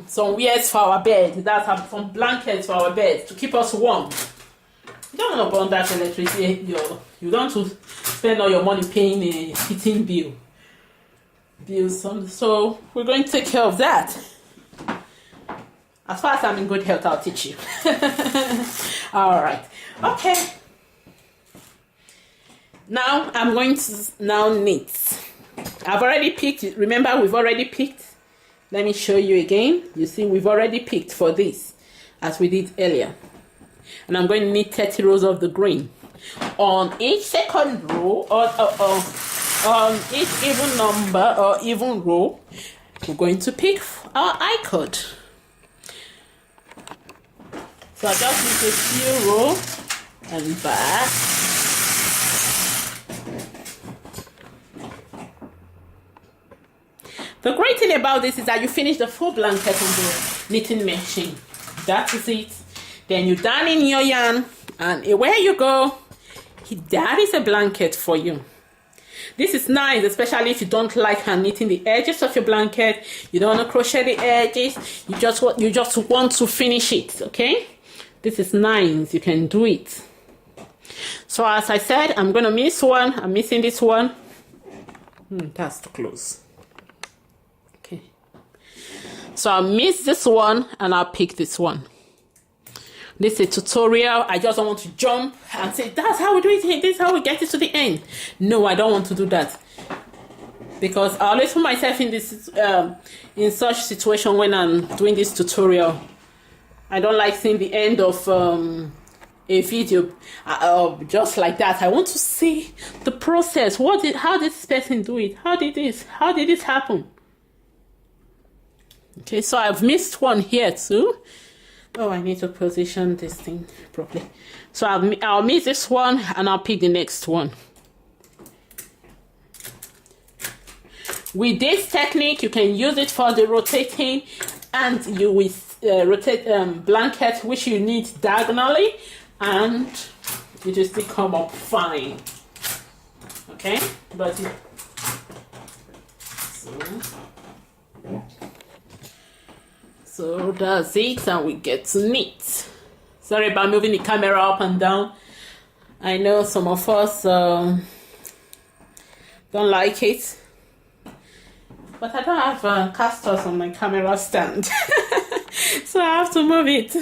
some wears for our bed. That's some blankets for our bed to keep us warm. You don't want to burn that electricity. You don't want to spend all your money paying a heating bills. So we're going to take care of that. As far as I'm in good health, I'll teach you. All right. Okay. Now I'm going to knit. I've already picked. Remember, we've already picked. Let me show you again. You see, we've already picked for this, as we did earlier. And I'm going to knit 30 rows of the green. On each second row, or on each even number or even row, we're going to pick our I-cord. So I just need a few rows and back. The great thing about this is that you finish the full blanket on the knitting machine. That is it. Then you darn in your yarn, and away you go. That is a blanket for you. This is nice, especially if you don't like hand knitting the edges of your blanket. You don't want to crochet the edges. You just want to finish it. Okay. This is nice. You can do it. So as I said, I'm going to miss one. I'm missing this one. That's too close. Okay. So I'll miss this one and I'll pick this one. This is a tutorial. I just don't want to jump and say, that's how we do it. This is how we get it to the end. No, I don't want to do that. Because I always put myself in this in such situation when I'm doing this tutorial. I don't like seeing the end of a video just like that. I want to see the process. How did this person do it? How did this happen? Okay, so I've missed one here too. Oh, I need to position this thing properly. So I'll miss this one and I'll pick the next one. With this technique, you can use it for the rotating, and you will rotate blanket which you knit diagonally, and it will still come up fine. Okay, but so that's it, and we get to knit. Sorry about moving the camera up and down. I know some of us don't like it, but I don't have casters on my camera stand. So I have to move it.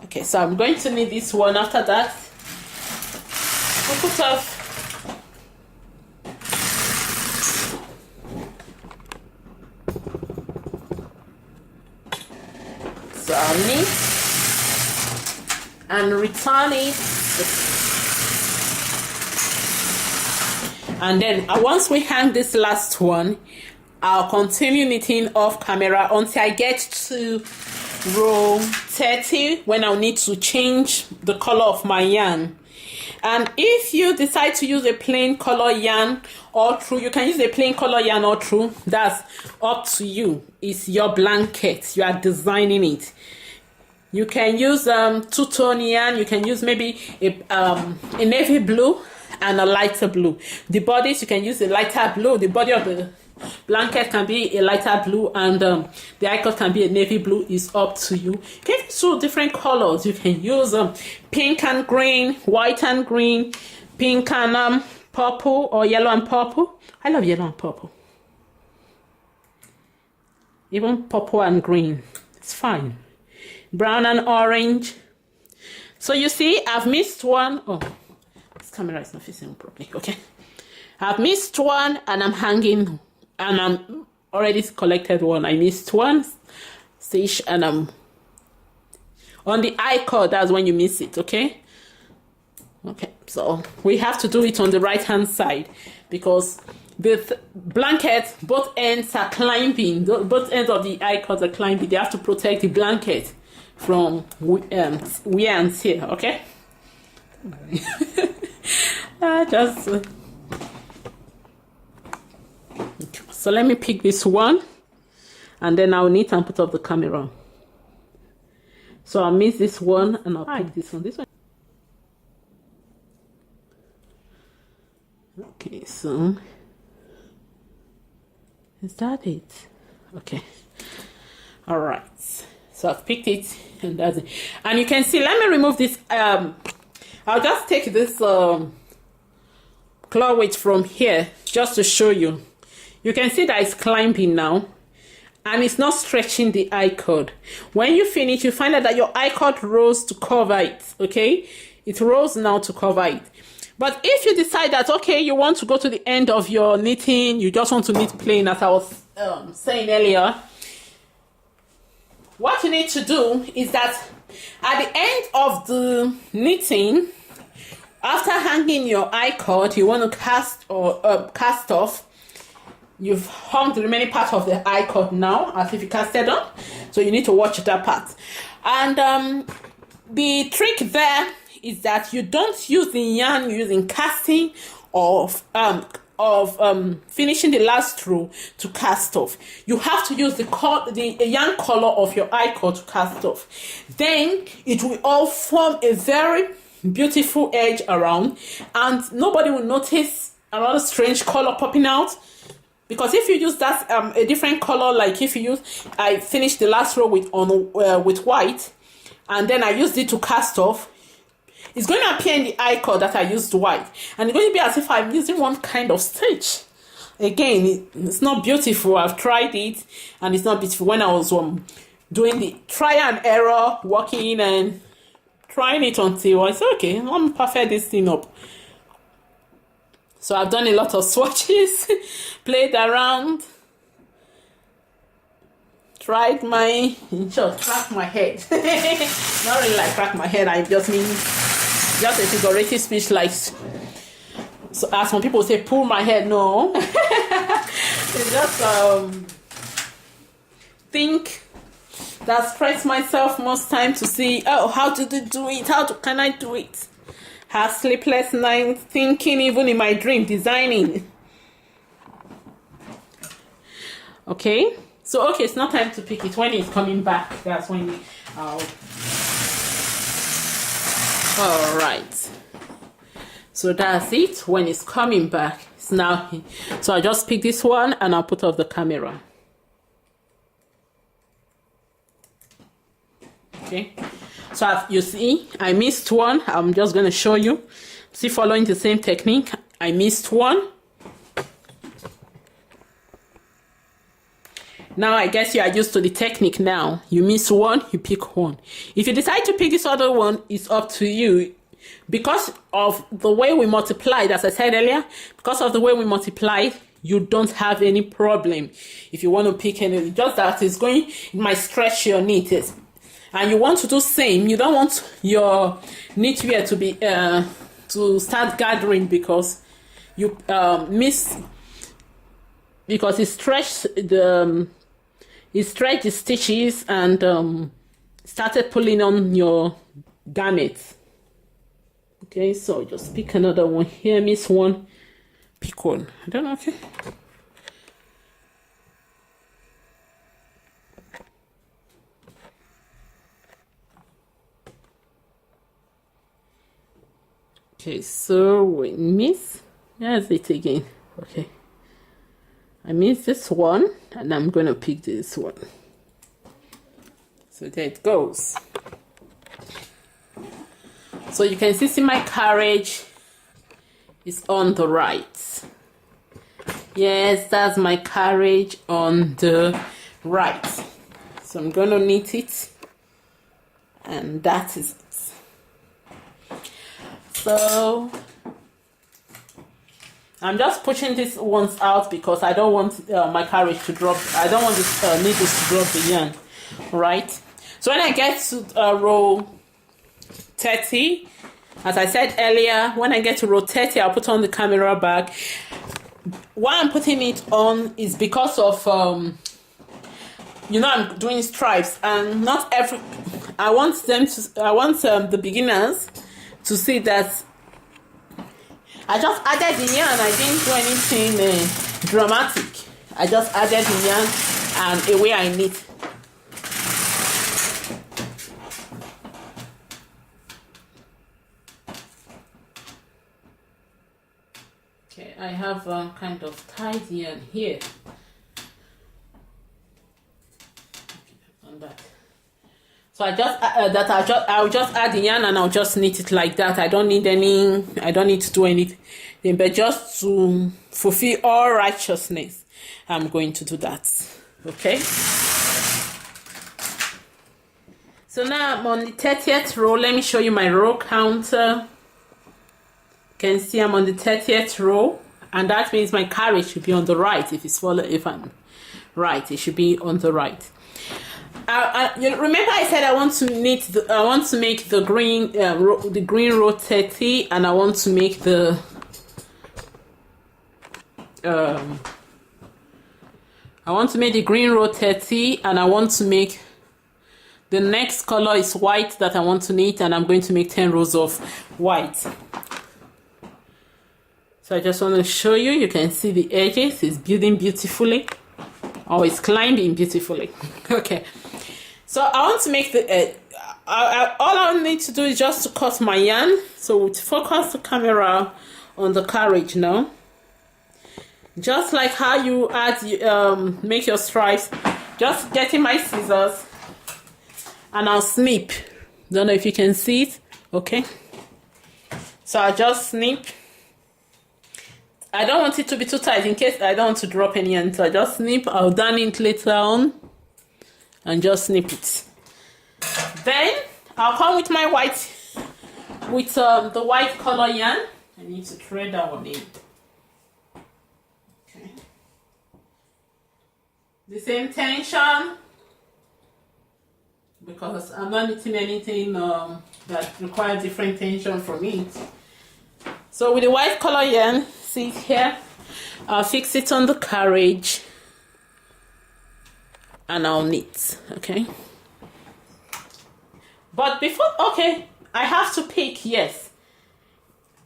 Okay, so I'm going to knit this one. After that, we'll put off. So I'll knit and return it. And then once we hang this last one, I'll continue knitting off camera until I get to row 30, when I'll need to change the color of my yarn. And if you decide to use a plain color yarn all through, you can use a plain color yarn all through. That's up to you. It's your blanket. You are designing it. You can use two-tone yarn. You can use maybe a navy blue and a lighter blue. The bodies, you can use a lighter blue. The body of the blanket can be a lighter blue, and the icon can be a navy blue. Is up to you. You can use two different colors. You can use pink and green, white and green, pink and purple, or yellow and purple. I love yellow and purple. Even purple and green, it's fine. Brown and orange. So you see, I've missed one. Oh, this camera is not facing properly. Okay, I've missed one, and I'm hanging, and I'm already collected one. I missed one stitch, and I'm on the eye cord. That's when you miss it. Okay. Okay, so we have to do it on the right hand side, because the blanket, both ends are climbing. Both ends of the eye cords are climbing. They have to protect the blanket from wear and tear. Okay. So let me pick this one, and then I'll need to put up the camera. So I'll miss this one, and I'll pick this one. This one. Okay, so is that it? Okay. All right. So I've picked it, and that's it. And you can see, let me remove this. I'll just take this claw weight from here just to show you. You can see that it's climbing now, and it's not stretching the eye cord. When you finish, you find out that your eye cord rolls to cover it. Okay, it rolls now to cover it. But if you decide that, okay, you want to go to the end of your knitting, you just want to knit plain, as I was saying earlier, what you need to do is that at the end of the knitting, after hanging your eye cord, you want to cast off. You've hung the remaining part of the eye cord now, as if you casted on. So you need to watch that part. And the trick there is that you don't use the yarn using casting of finishing the last row to cast off. You have to use the yarn color of your eye cord to cast off. Then it will all form a very beautiful edge around, and nobody will notice another strange color popping out. Because if you use that a different color, like if you use, I finished the last row with white, and then I used it to cast off, it's going to appear in the eye cord that I used white, and it's going to be as if I'm using one kind of stitch. Again, it's not beautiful. I've tried it, and it's not beautiful. When I was doing the try and error, working and trying it until I said, okay, let me perfect this thing up. So I've done a lot of swatches, played around, tried my, in short, crack my head. Not really like crack my head, I just mean just a figurative speech, like, so as some people say, pull my head. No. It's just think that stress myself most time to see, oh, how did they do it? Can I do it? Have sleepless nights, thinking, even in my dream, designing. Okay, so okay, it's not time to pick it. When it's coming back, that's when I'll. All right. So that's it. When it's coming back, it's now. So I just pick this one and I'll put off the camera. Okay. So you see, I missed one. I'm just going to show you. See, following the same technique, I missed one. Now, I guess you are used to the technique now. You miss one, you pick one. If you decide to pick this other one, it's up to you. Because of the way we multiplied, as I said earlier, because of the way we multiplied, you don't have any problem. If you want to pick any, just that it's going, it might stretch your knit. And you want to do same. You don't want your knitwear to be to start gathering because you miss, because it stretched the stitches and started pulling on your garments. Okay, so just pick another one here. Miss one, pick one. I don't know. Okay. Okay, so we miss. There's it again. Okay. I missed this one, and I'm gonna pick this one. So there it goes. So you can see my carriage is on the right. Yes, that's my carriage on the right. So I'm gonna knit it, and that is it. So I'm just pushing these ones out because I don't want my carriage to drop. I don't want this needles to drop the yarn, right? So when I get to row 30, as I said earlier, when I get to row 30, I'll put on the camera back. Why I'm putting it on is because of I'm doing stripes, and not every. I want the beginners to see that I just added the yarn. I didn't do anything dramatic. I just added the yarn and away I knit. Okay, I have kind of tied yarn here. On that. So I'll just add the yarn and I'll just knit it like that. I don't need to do anything, but just to fulfill all righteousness, I'm going to do that. Okay. So now I'm on the 30th row. Let me show you my row counter. You can see I'm on the 30th row, and that means my carriage should be on the right. If I'm right, it should be on the right. You remember I said I want to make the green row 30, and I want to make the green row 30, and I want to make the next color is white that I want to knit, and I'm going to make 10 rows of white. So I just want to show you. You can see the edges. It's building beautifully, or it's climbing beautifully. Okay. So I want to make the all I need to do is just to cut my yarn. So we'll focus the camera on the carriage now. Just like how you make your stripes, just getting my scissors and I'll snip. Don't know if you can see it. Okay. So I just snip. I don't want it to be too tight in case I don't want to drop any yarn. So I just snip. I'll darn it later on. And just snip it. Then I'll come with my white, with the white color yarn. I need to thread that one in. Okay. The same tension, because I'm not knitting anything that requires different tension from it. So with the white color yarn, see it here, I'll fix it on the carriage. And I'll knit, okay? But before, okay, I have to pick, yes.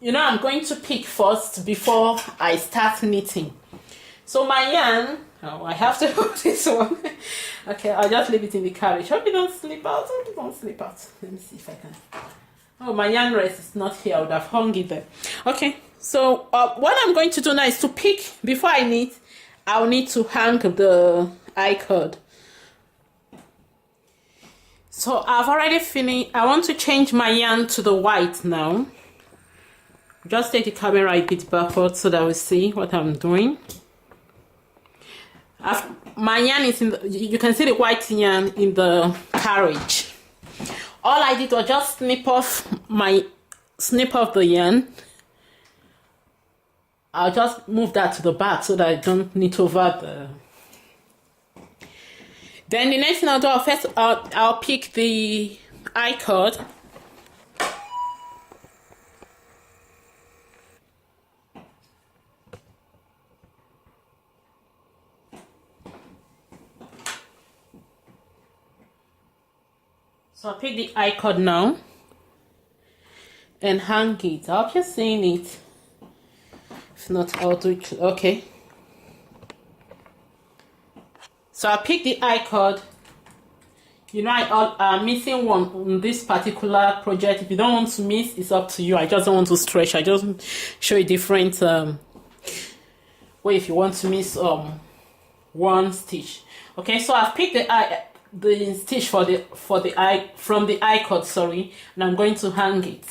I'm going to pick first before I start knitting. So my yarn, I have to hold this one. Okay, I'll just leave it in the carriage. Hope you don't slip out, Let me see if I can. Oh, my yarn rest is not here. I would have hung it there. Okay, so what I'm going to do now is to pick, before I knit, I'll need to hang the I-cord. So I've already finished. I want to change my yarn to the white now. Just take the camera a bit backward so that we see what I'm doing. My yarn is you can see the white yarn in the carriage. All I did was just snip off the yarn. I'll just move that to the back so that I don't knit over the. Then the next thing I'll do, I'll pick the I-cord. So I'll pick the I-cord now. and hang it. I hope you're seeing it. If not, I'll do it. Okay. So I picked the I-cord. You know, I'm missing one on this particular project. If you don't want to miss, it's up to you. I just don't want to stretch. I just show a different way if you want to miss one stitch. Okay, so I've picked the stitch from the I-cord, sorry, and I'm going to hang it.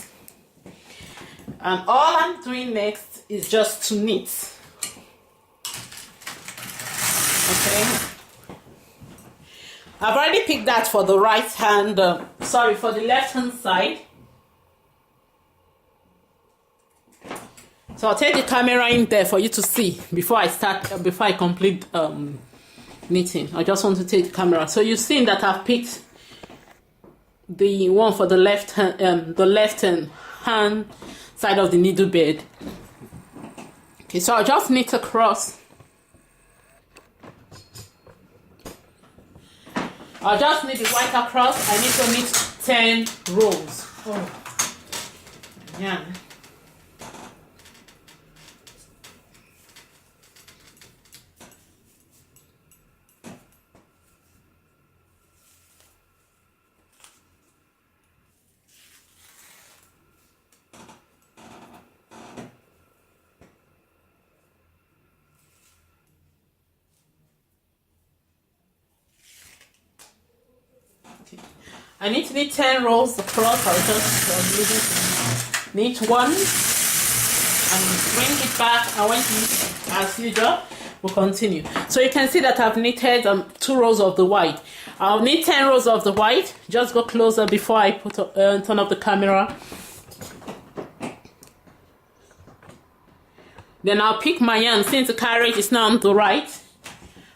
And all I'm doing next is just to knit. Okay. I've already picked that for the right hand, for the left hand side. So I'll take the camera in there for you to see before I complete knitting. I just want to take the camera. So you've seen that I've picked the one for the left hand side of the needle bed. Okay, so I'll just knit across. I'll just knit the white across. I need to knit 10 rows. Oh, yeah. I need to knit 10 rows across. I'll just knit one and bring it back. I want to knit as usual. We'll continue. So you can see that I've knitted 2 rows of the white. I'll knit 10 rows of the white. Just go closer before I turn off the camera. Then I'll pick my yarn. Since the carriage is now on the right,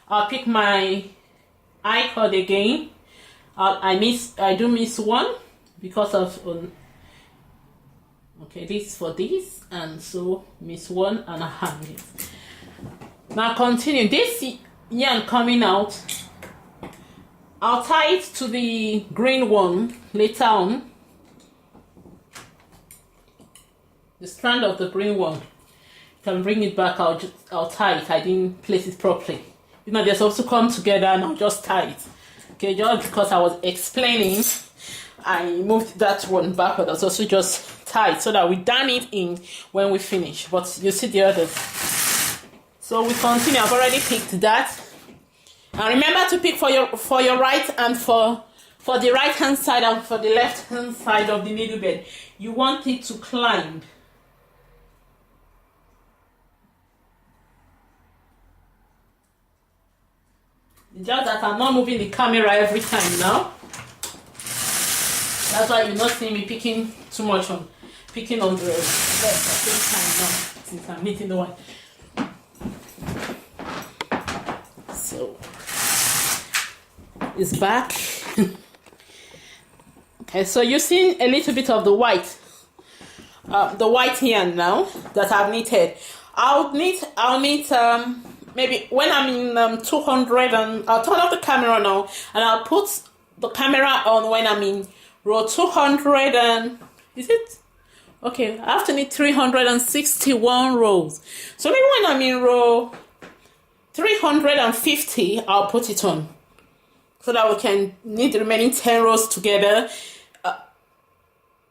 I'll pick my I-cord again. I do miss one because of okay, this for this, and so miss one and I hang it. Now continue. This yarn coming out, I'll tie it to the green one later on. The strand of the green one. Can bring it back. I'll tie it. I didn't place it properly. You know, they're supposed to come together, and I'll just tie it. Okay, just because I was explaining, I moved that one backward. I was also just tied so that we darn it in when we finish. But you see the others. So we continue. I've already picked that. And remember to pick for your right and for the right hand side and for the left hand side of the needle bed. You want it to climb. Just that I'm not moving the camera every time now. That's why you're not seeing me picking too much on the left at the same time now, since I'm knitting the one. So it's back. Okay, so you've seen a little bit of the white yarn now that I've knitted. I'll knit maybe when I'm in 200, and I'll turn off the camera now, and I'll put the camera on when I'm in row 200 and is it? Okay, I have to knit 361 rows. So maybe when I'm in row 350, I'll put it on so that we can knit the remaining 10 rows together.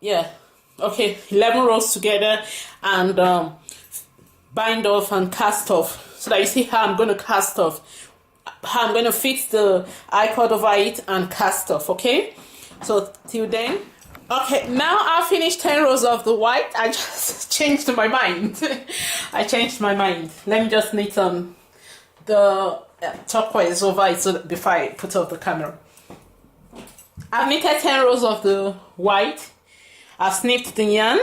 Yeah, okay, 11 rows together, and bind off and cast off. So that you see how I'm going to cast off. How I'm going to fix the I-cord over it and cast off, okay? So, till then. Okay, now I've finished 10 rows of the white. I just changed my mind. I changed my mind. Let me just knit the turquoise over it before I put off the camera. I've knitted 10 rows of the white. I've snipped the yarn,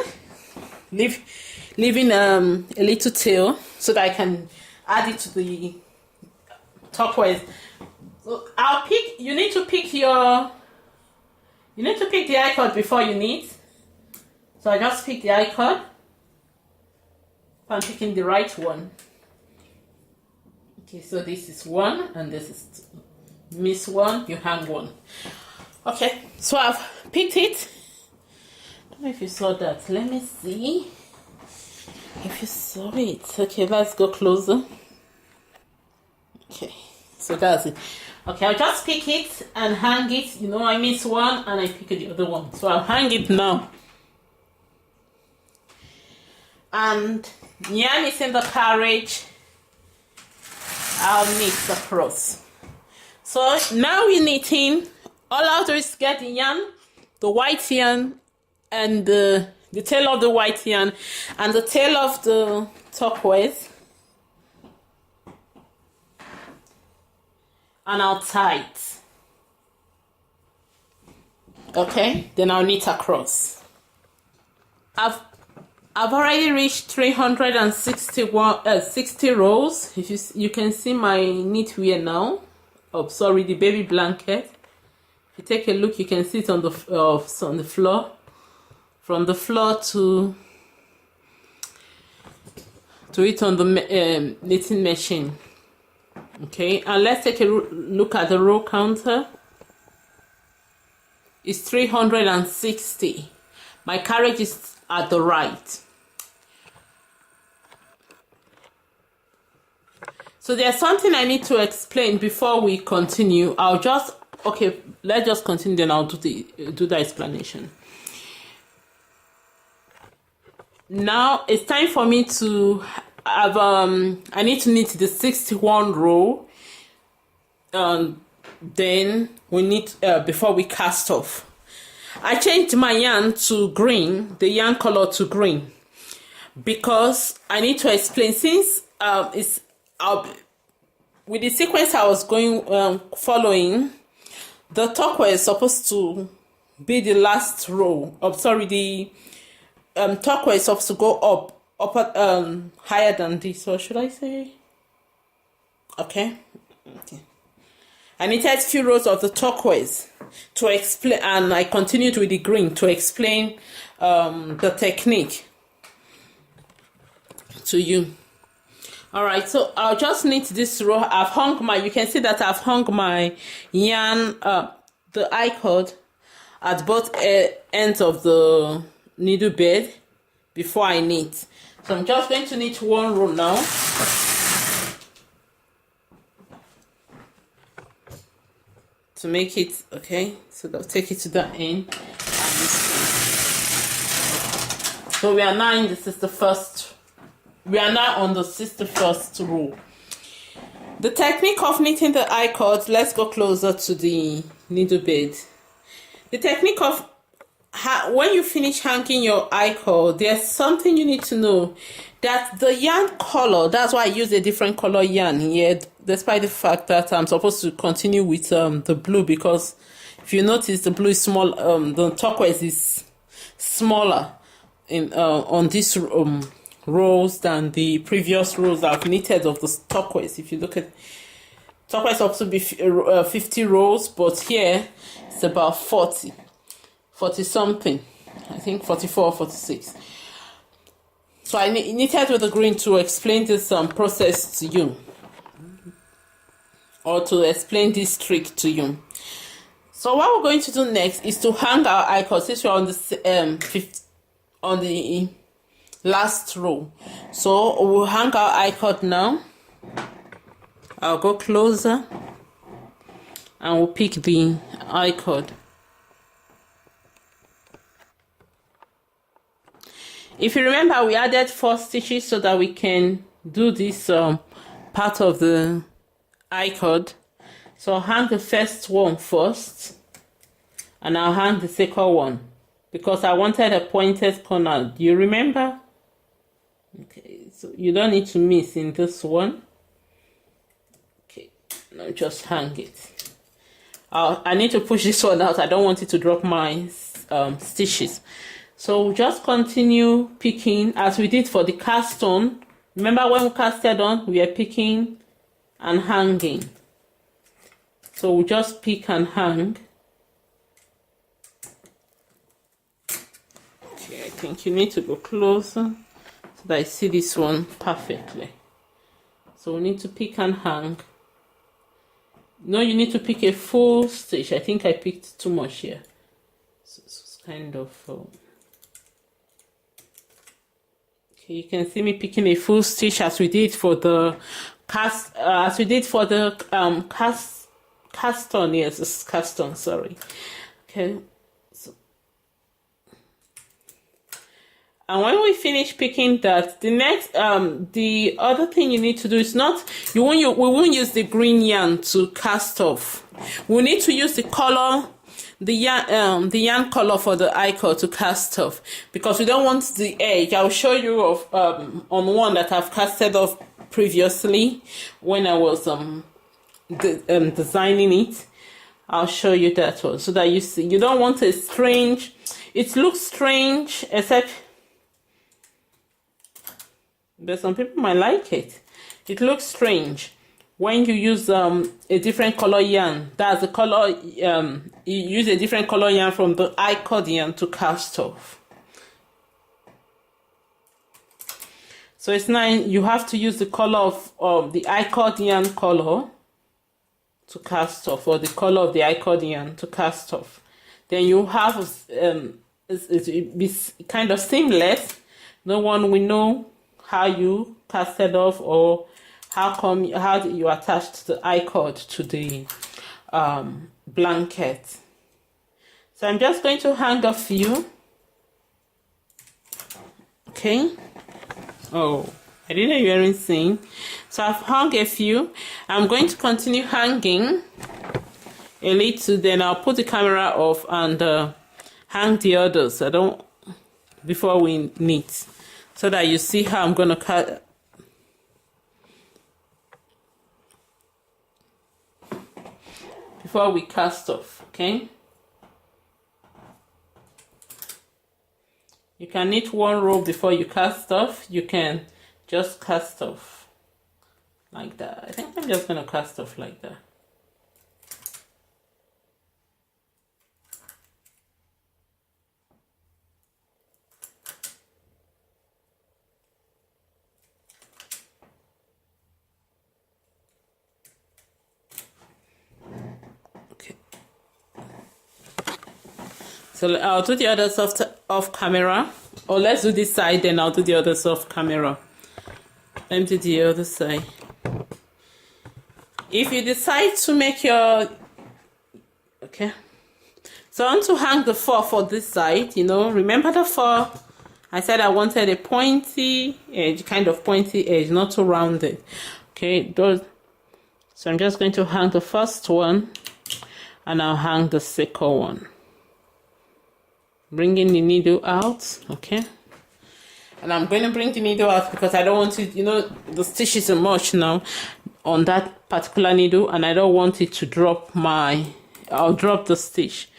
leaving a little tail so that I can add it to the turquoise. So you need to pick the I-cord before you knit. So I just pick the I-cord. I'm picking the right one. Okay, so this is one and this is two. Miss one, you hang one. Okay, so I've picked it. If you saw that, let me see if you saw it. Okay, let's go closer. Okay, so that's it. Okay, I'll just pick it and hang it. You know, I miss one and I pick the other one. So I'll hang it now. And yarn is in the carriage. I'll knit across. So now we're knitting. All I'll do is get the yarn, the white yarn, and the tail of the white yarn, and the tail of the turquoise. And I'll tie it. Okay, then I'll knit across. I've already reached 60 rows. If you can see my knitwear now. Oh, sorry, the baby blanket. If you take a look, you can see it on the floor. From the floor to it on the knitting machine. Okay, and let's take a look at the row counter. It's 360. My carriage is at the right. So there's something I need to explain before we continue. Let's just continue, then I'll do the explanation. Now it's time for me to have I need to knit the 61 row. Then we need before we cast off. I changed my yarn to green, the yarn color to green, because I need to explain, since with the sequence I was following, the turquoise is supposed to be the last row. The turquoise is supposed to go up higher than this. Or should I say? Okay. I knitted few rows of the turquoise to explain, and I continued with the green to explain the technique to you. All right, so I'll just knit this row. You can see that I've hung my yarn, the I-cord at both ends of the needle bed before I knit. So I'm just going to knit one row now. To make it, okay, so I'll take it to that end. And this one. So we are now in the 61st. We are now on the 61st row. The technique of knitting the I-cord, let's go closer to the needle bed. The technique of when you finish hanging your I-cord, there's something you need to know, that the yarn color, that's why I use a different color yarn here, despite the fact that I'm supposed to continue with the blue, because if you notice, the blue is small, the turquoise is smaller on this rows than the previous rows I've knitted of the turquoise. If you look at turquoise, up to be 50 rows, but here it's about 40 something, I think 44 or 46. So I knitted with the green to explain this process to you, or to explain this trick to you. So what we're going to do next is to hang our I-cord, since we're on the last row. So we'll hang our I-cord now. I'll go closer and we'll pick the I-cord. If you remember, we added 4 stitches so that we can do this part of the I-cord. So I'll hang the first one first, and I'll hang the second one, because I wanted a pointed corner. Do you remember? Okay, so you don't need to miss in this one. Okay, now just hang it. I need to push this one out. I don't want it to drop my stitches. So we'll just continue picking as we did for the cast on. Remember when we casted on, we are picking and hanging. So we'll just pick and hang. Okay, I think you need to go closer so that I see this one perfectly. So we need to pick and hang. No, you need to pick a full stitch. I think I picked too much here. So it's kind of... Okay, you can see me picking a full stitch as we did for the cast on. Yes, it's cast on, sorry. Okay, so, and when we finish picking that, the next the other thing you need to do is not we won't use the green yarn to cast off. We need to use the color, the yarn color for the I-cord to cast off, because we don't want the edge. I'll show you of on one that I've casted off previously when I was designing it. I'll show you that one so that you see. You don't want a strange. It looks strange, except, but some people might like it. It looks strange when you use a different color yarn. That's the color. You use a different color yarn from the I-cord yarn to cast off. So it's nice. You have to use the color of the I-cord yarn color to cast off, or the color of the I-cord yarn to cast off. Then you have it be kind of seamless. No one will know how you casted off, or how you attached the I-cord to the blanket. So I'm just going to hang a few. Okay. Oh, I didn't know you weren't seeing. So I've hung a few. I'm going to continue hanging a little, then I'll put the camera off and hang the others. Before we knit, so that you see how I'm gonna cut. Before we cast off, okay? You can knit one row before you cast off. You can just cast off like that. I think I'm just gonna cast off like that. Okay. So I'll do the others off camera, or let's do this side, then I'll do the others off camera. Let me do the other side. If you decide to make your, okay, so I want to hang the fur for this side, remember the fur? I said I wanted a pointy edge, kind of pointy edge, not too rounded. Okay, so I'm just going to hang the first one, and I'll hang the second one. Bringing the needle out, okay? And I'm going to bring the needle out because I don't want it, the stitches are much now on that particular needle, and I don't want it to drop I'll drop the stitch,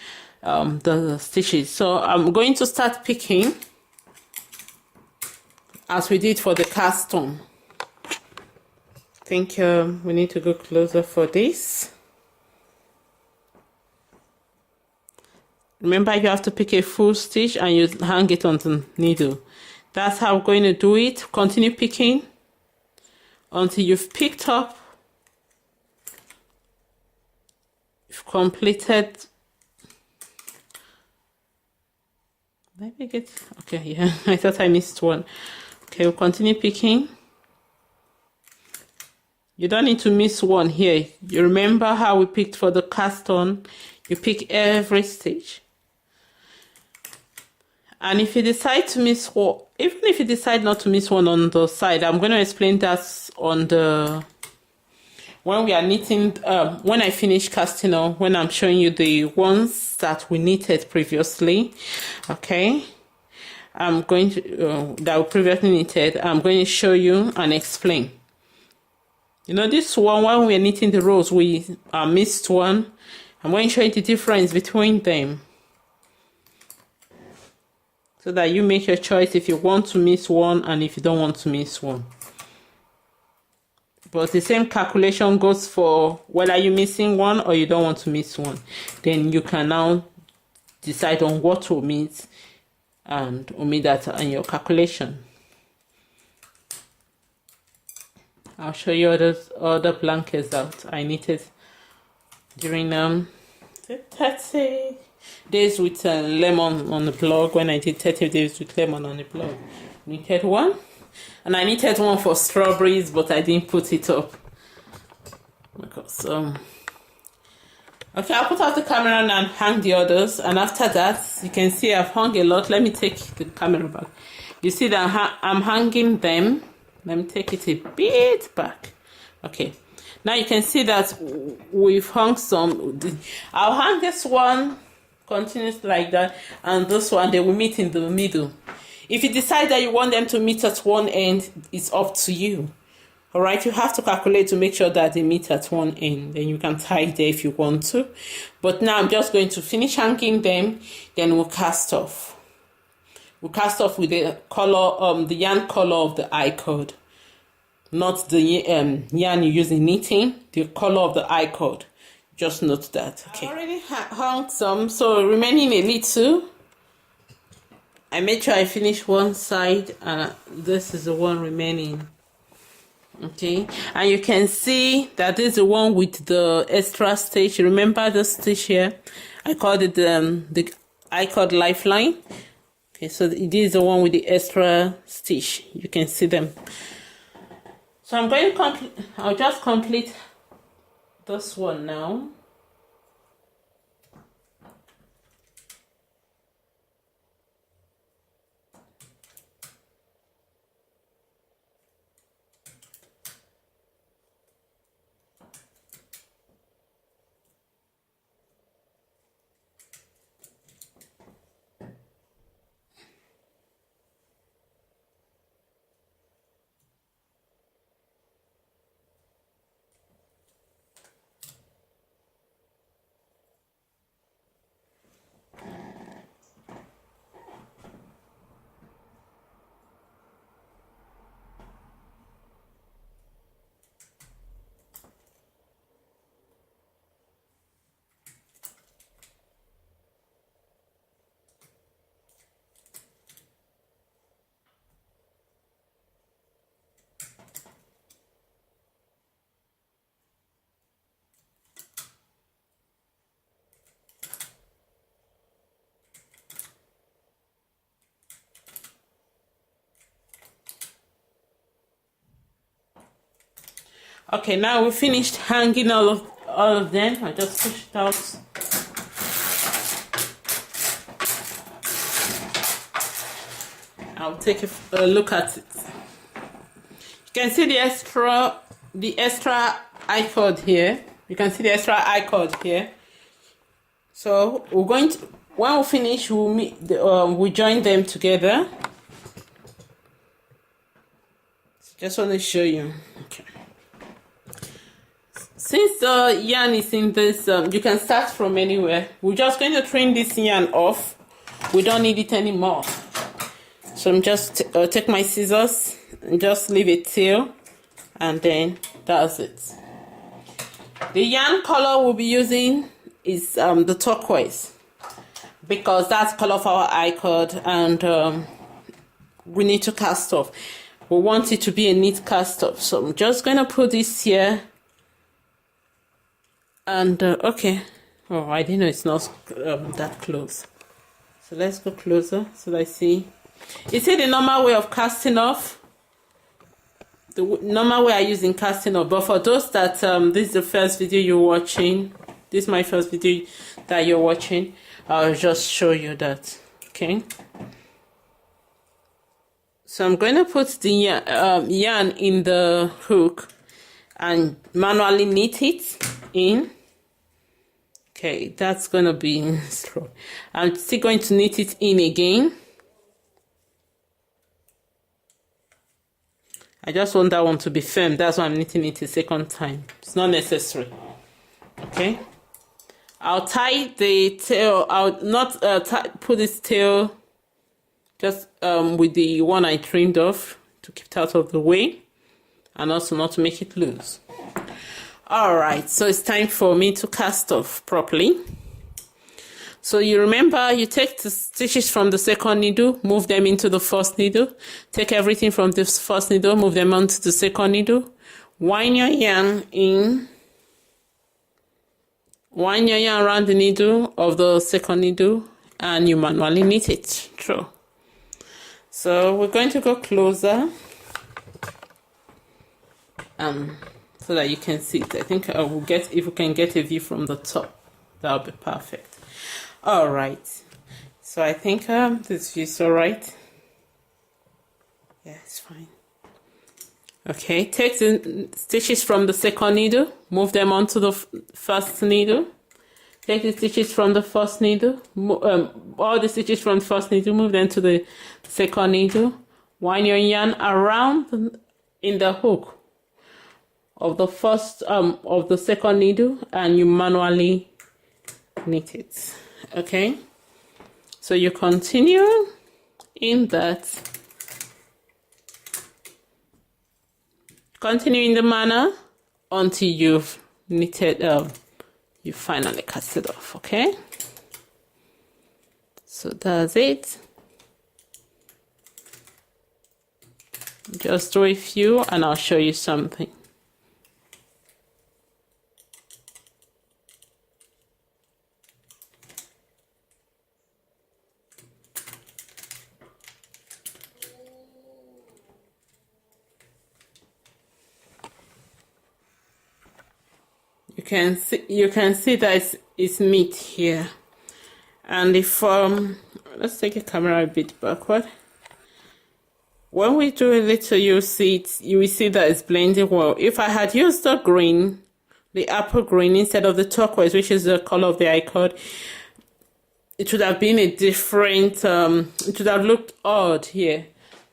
the stitches. So I'm going to start picking as we did for the cast on. I think we need to go closer for this. Remember, you have to pick a full stitch and you hang it on the needle. That's how we're going to do it. Continue picking until you've picked up, you've completed. Let me get, okay, yeah, I thought I missed one. Okay, we'll continue picking. You don't need to miss one here. You remember how we picked for the cast on? You pick every stitch. And if you decide to miss one, even if you decide not to miss one on the side, I'm going to explain that on when we are knitting, when I finish casting on, when I'm showing you the ones that we knitted previously, okay? I'm going to, that we previously knitted, I'm going to show you and explain. This one, when we're knitting the rows, we missed one. I'm going to show you the difference between them, so that you make your choice if you want to miss one and if you don't want to miss one. But the same calculation goes for whether you're missing one or you don't want to miss one. Then you can now decide on what to omit and omit that in your calculation. I'll show you other blankets that I knitted during 30 days with lemon on the blog. When I did 30 days with lemon on the blog, knitted one, And I needed one for strawberries, but I didn't put it up because okay, I'll put off the camera and hang the others. And after that, you can see I've hung a lot. Let me take the camera back. You see that I'm hanging them. Let me take it a bit back. Okay, now you can see that we've hung some. I'll hang this one continuously like that, and this one, they will meet in the middle. If you decide that you want them to meet at one end, it's up to you. All right, you have to calculate to make sure that they meet at one end. Then you can tie there if you want to. But now I'm just going to finish hanging them. Then we'll cast off. We'll cast off with the color, the yarn color of the I-cord, not the yarn you use in knitting. The color of the I-cord. Just note that. Okay. I already hung some, so remaining a little. I made sure I finish one side. This is the one remaining. Okay, and you can see that this is the one with the extra stitch. Remember the stitch here? I called it the I-cord lifeline. Okay, so this is the one with the extra stitch. You can see them. So I'm going to I'll just complete this one now. Okay, now we finished hanging all of them. I just push it out. I'll take a look at it. You can see the extra I-cord here. You can see the extra I-cord here. So we're going to, when we finish, we'll join them together. Just want to show you. Okay. Since the yarn is in this, you can start from anywhere. We're just going to trim this yarn off. We don't need it anymore. So I'm just take my scissors and just leave a tail, and then that's it. The yarn color we'll be using is the turquoise, because that's the color of our I-cord, and we need to cast off. We want it to be a neat cast off. So I'm just going to put this here. And okay, oh, I didn't know it's not that close. So let's go closer so that I see. You see the normal way of casting off, the normal way I use in casting off. But for those that this is the first video you're watching, this is my first video that you're watching, I'll just show you that. Okay, so I'm going to put the yarn in the hook and manually knit it in. Okay, that's gonna be strong. I'm still going to knit it in again. I just want that one to be firm. That's why I'm knitting it a second time. It's not necessary. Okay, I'll tie the tail. I'll not put this tail just with the one I trimmed off to keep it out of the way, and also not to make it loose. Alright, so it's time for me to cast off properly. So you remember, you take the stitches from the second needle, move them into the first needle. Take everything from the first needle, move them onto the second needle. Wind your yarn in. Wind your yarn around the needle of the second needle, and you manually knit it through. So we're going to go closer. so that you can see it. I think I will get, if we can get a view from the top, that'll be perfect. All right, so I think this view is all right. Yeah, it's fine. Okay, take the stitches from the second needle, move them onto the first needle. Take the stitches from the first needle, all the stitches from the first needle, move them to the second needle. Wind your yarn around in the hook of the first of the second needle, and you manually knit it. Okay, so you continue in that. Continue in the manner until you've knitted, you finally cast it off. Okay, so that's it. Just do a few and I'll show you something. You can see that it's neat here. And if let's take the camera a bit backward. When we do a little, you will see that it's blending well. If I had used the green, the apple green, instead of the turquoise, which is the color of the I-cord, it would have been a different, it would have looked odd here.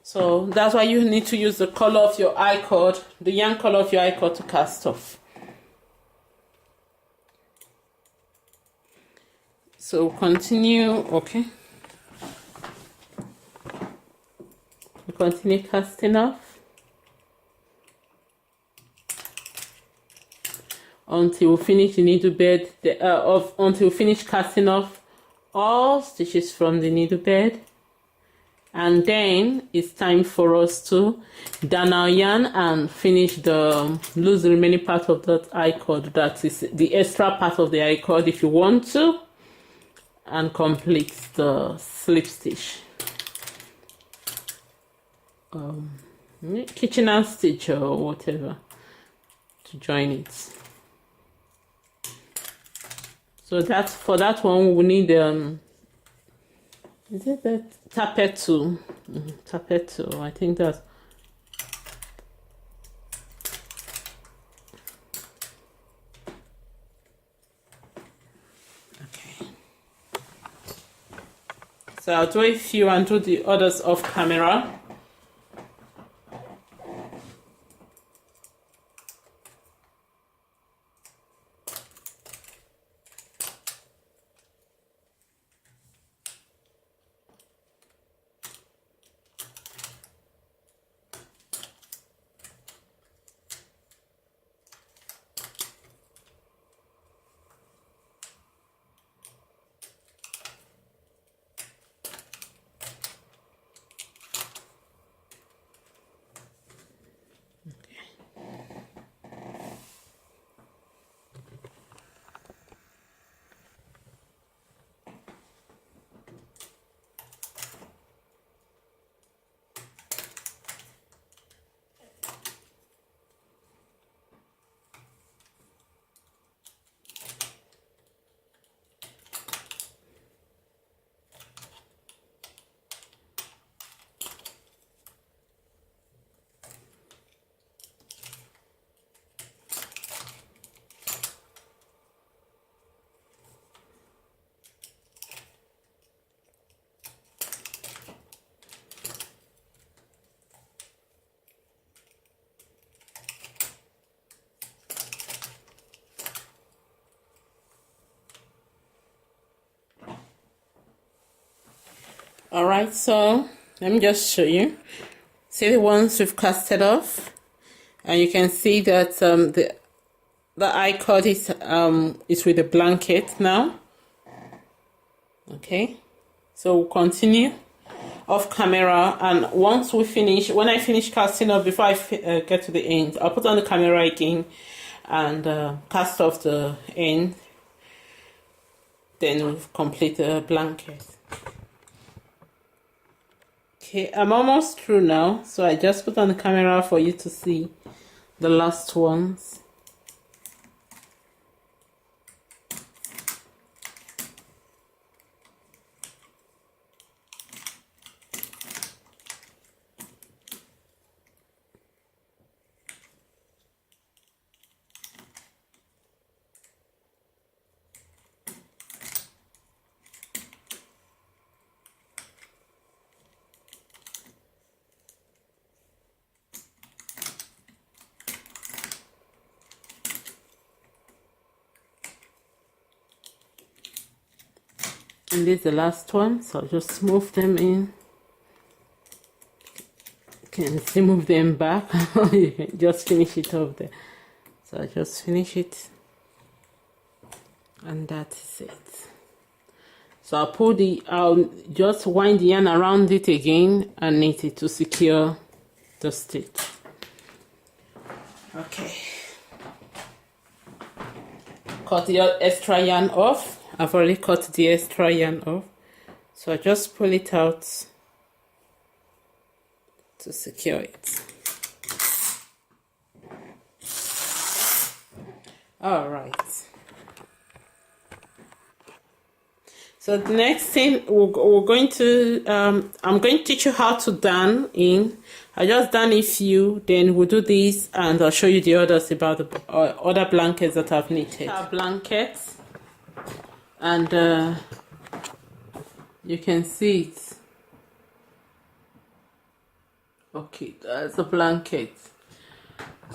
So that's why you need to use the color of your I-cord, the yarn color of your I-cord, to cast off. So continue, okay. We continue casting off until we finish the needle bed, until we finish casting off all stitches from the needle bed. And then it's time for us to darn our yarn and finish lose the remaining part of that I-cord, that is the extra part of the I-cord if you want to, and complete the slip stitch. Kitchener stitch or whatever to join it. So that's, for that one we need is it that tapetu? Tapetu, I think that's. Okay. So I'll do a few and do the others off camera. All right, so let me just show you. See the ones we've casted off, and you can see that the I-cord is with the blanket now. Okay, so we'll continue off camera, and once we finish, when I finish casting off, before I get to the end, I'll put on the camera again and cast off the end. Then we'll complete the blanket. Okay, I'm almost through now, so I just put on the camera for you to see the last ones. And this is the last one, so I'll just move them in. You can still move them back. You can just finish it off there. So I'll just finish it. And that is it. So I'll just wind the yarn around it again and knit it to secure the stitch. Okay. Cut the extra yarn off. I've already cut the extra yarn off, so I just pull it out to secure it. All right. So the next thing we're going to, I'm going to teach you how to darn in. I just done a few, then we'll do this, and I'll show you the others about the other blankets that I've knitted. Our blankets. And you can see it. Okay, that's a blanket.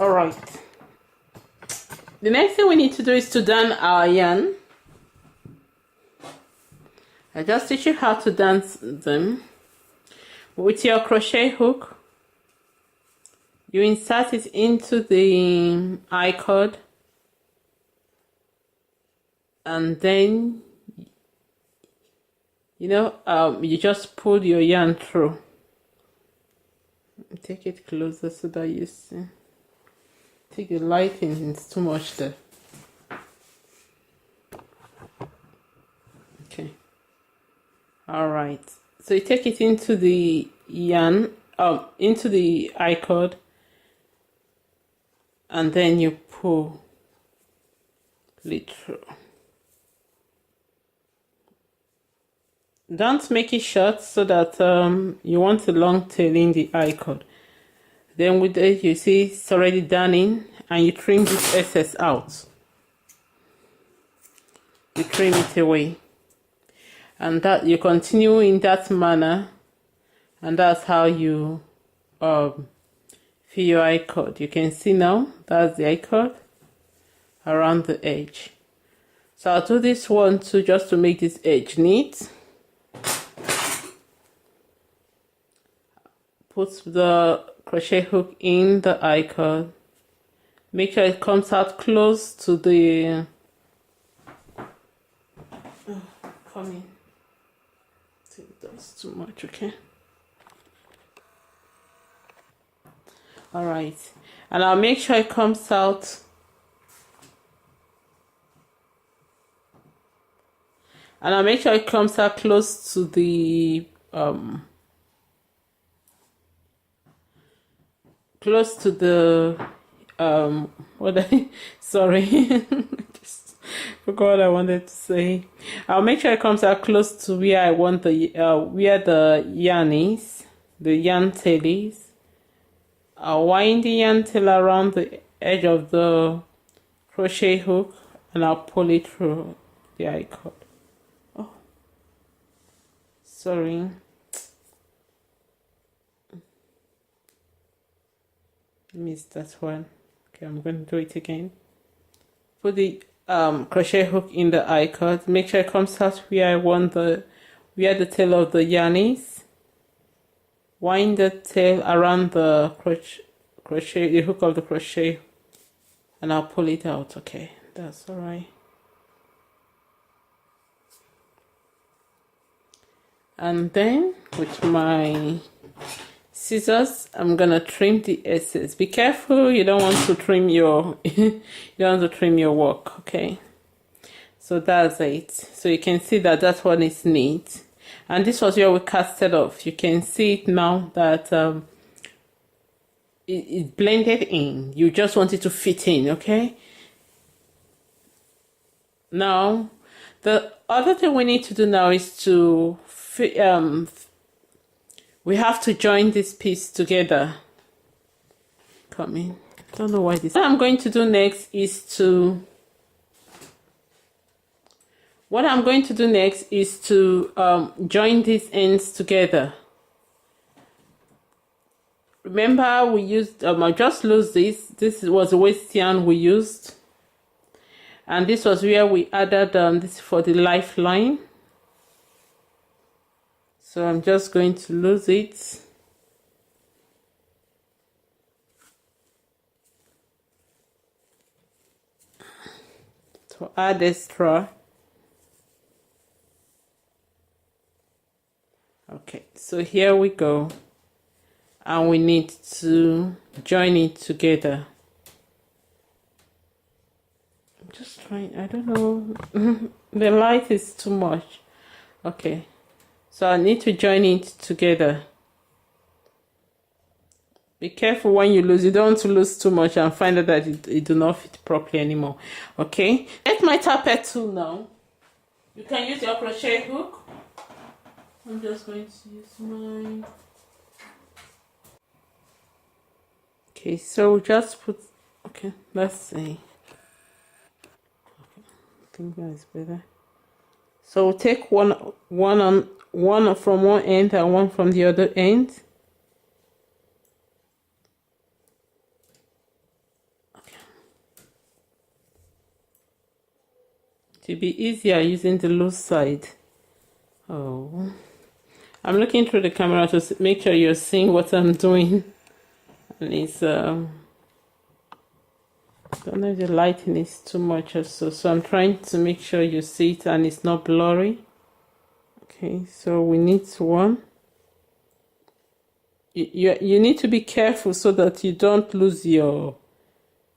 All right. The next thing we need to do is to darn our yarn. I just teach you how to darn them. With your crochet hook, you insert it into the I-cord. And then, you just pull your yarn through. Take it closer so that you see. Take the lighting, it's too much there. Okay. All right. So you take it into the yarn, into the I-cord, and then you pull it through. Don't make it short so that you want a long tail in the I-cord. Then with it, you see it's already done in, and you trim this excess out. You trim it away. And that you continue in that manner, and that's how you fill your I-cord. You can see now, that's the I-cord around the edge. So I'll do this one too, just to make this edge neat. Put the crochet hook in the I-cord. Make sure it comes out close to the come in. I think that's too much, okay? Alright. And I'll make sure it comes out close to the sorry. Just forgot what I wanted to say. I'll make sure it comes out close to where I want where the yarn is, the yarn tail is. I'll wind the yarn tail around the edge of the crochet hook, and I'll pull it through the I-cord. Oh, sorry. Missed that one. Okay, I'm going to do it again. Put the crochet hook in the I-cord. Make sure it comes out where I want where the tail of the yarn is. Wind the tail around the the hook of the crochet, and I'll pull it out. Okay, that's all right. And then with my scissors, I'm gonna trim the excess. Be careful, you don't want to trim your work. Okay, so that's it. So you can see that one is neat, and this was where we casted off. You can see it now that it blended in. You just want it to fit in, okay? Now, the other thing we need to do now is to we have to join this piece together. Come in. Don't know why this. What I'm going to do next is to join these ends together. Remember, we used I just lose this. This was the waist yarn we used, and this was where we added this for the lifeline. So I'm just going to lose it. To add extra. Okay, so here we go. And we need to join it together. I'm just trying, I don't know. The light is too much. Okay. So I need to join it together. Be careful when you lose. You don't want to lose too much and find out that it do not fit properly anymore. Okay. Get my tappet tool now. You can use your crochet hook. I'm just going to use mine. Okay, so just put. Okay, let's see. Okay, I think that's better. So take one from one end and one from the other end. Okay. To be easier using the loose side. Oh, I'm looking through the camera to make sure you're seeing what I'm doing. And it's I don't know if the lighting is too much or so I'm trying to make sure you see it and it's not blurry. Okay, so we need one. You need to be careful so that you don't lose your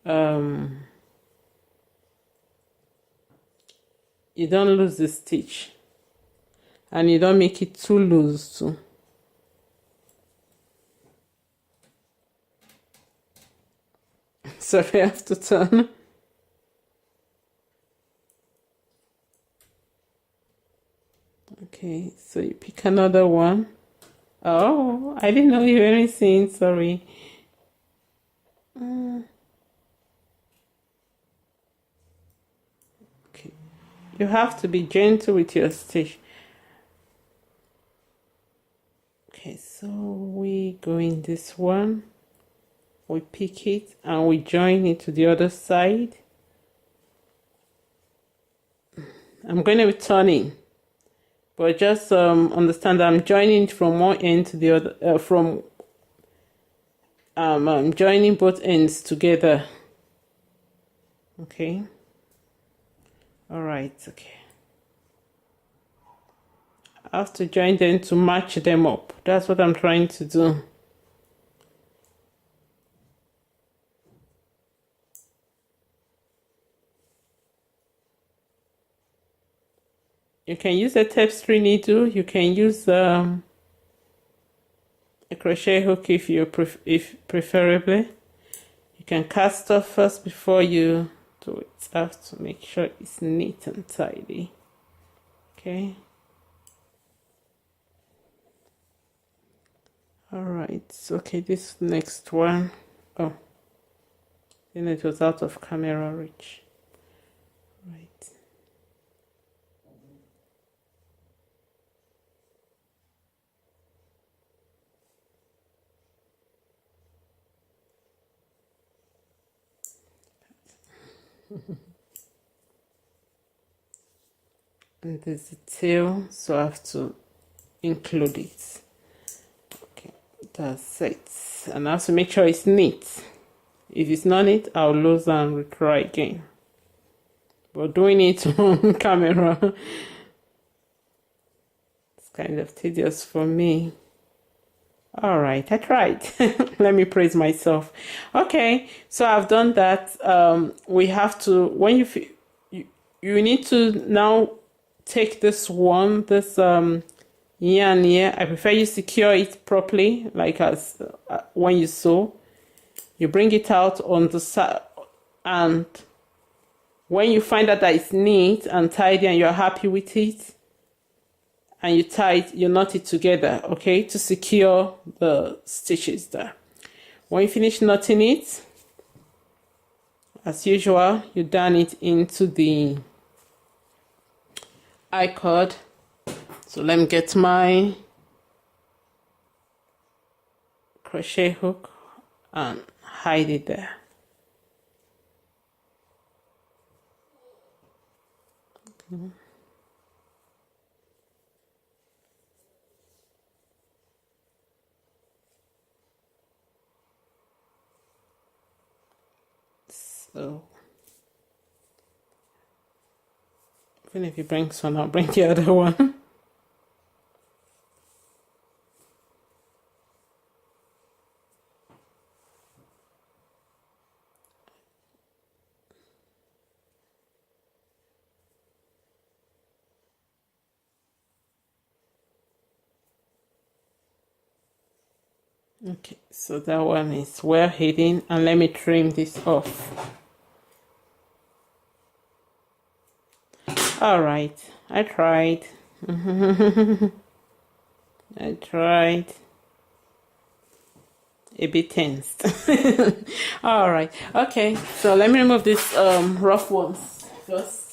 you don't lose the stitch and you don't make it too loose too. So I have to turn. Okay, so you pick another one. Oh, I didn't know you were anything, sorry. Okay, you have to be gentle with your stitch. Okay, so we go in this one. We pick it and we join it to the other side. I'm going to be turning, but just understand that I'm joining it from one end to the other. I'm joining both ends together. Okay. All right. Okay. I have to join them to match them up. That's what I'm trying to do. You can use a tapestry needle. You can use a crochet hook if preferably. You can cast off first before you do it. I have to make sure it's neat and tidy. Okay. All right. Okay, this next one. Oh, then it was out of camera reach. Right. And there's the tail, so I have to include it. Okay, that's it. And I have to make sure it's neat. If it's not neat, I'll lose and retry again. But doing it on camera, it's kind of tedious for me. All right, I tried. Let me praise myself. Okay, so I've done that. We have to, when you need to now take this yarn here. I prefer you secure it properly, like as when you sew. You bring it out on the side, and when you find that it's neat and tidy and you're happy with it, and you knot it together, okay, to secure the stitches there. When you finish knotting it, as usual, you darn it into the I-cord. So let me get my crochet hook and hide it there. Okay. So even if he brings one, I'll bring the other one. Okay, so that one is well hidden, and let me trim this off. All right, I tried. I tried. A bit tensed. All right, okay, so let me remove these rough ones first.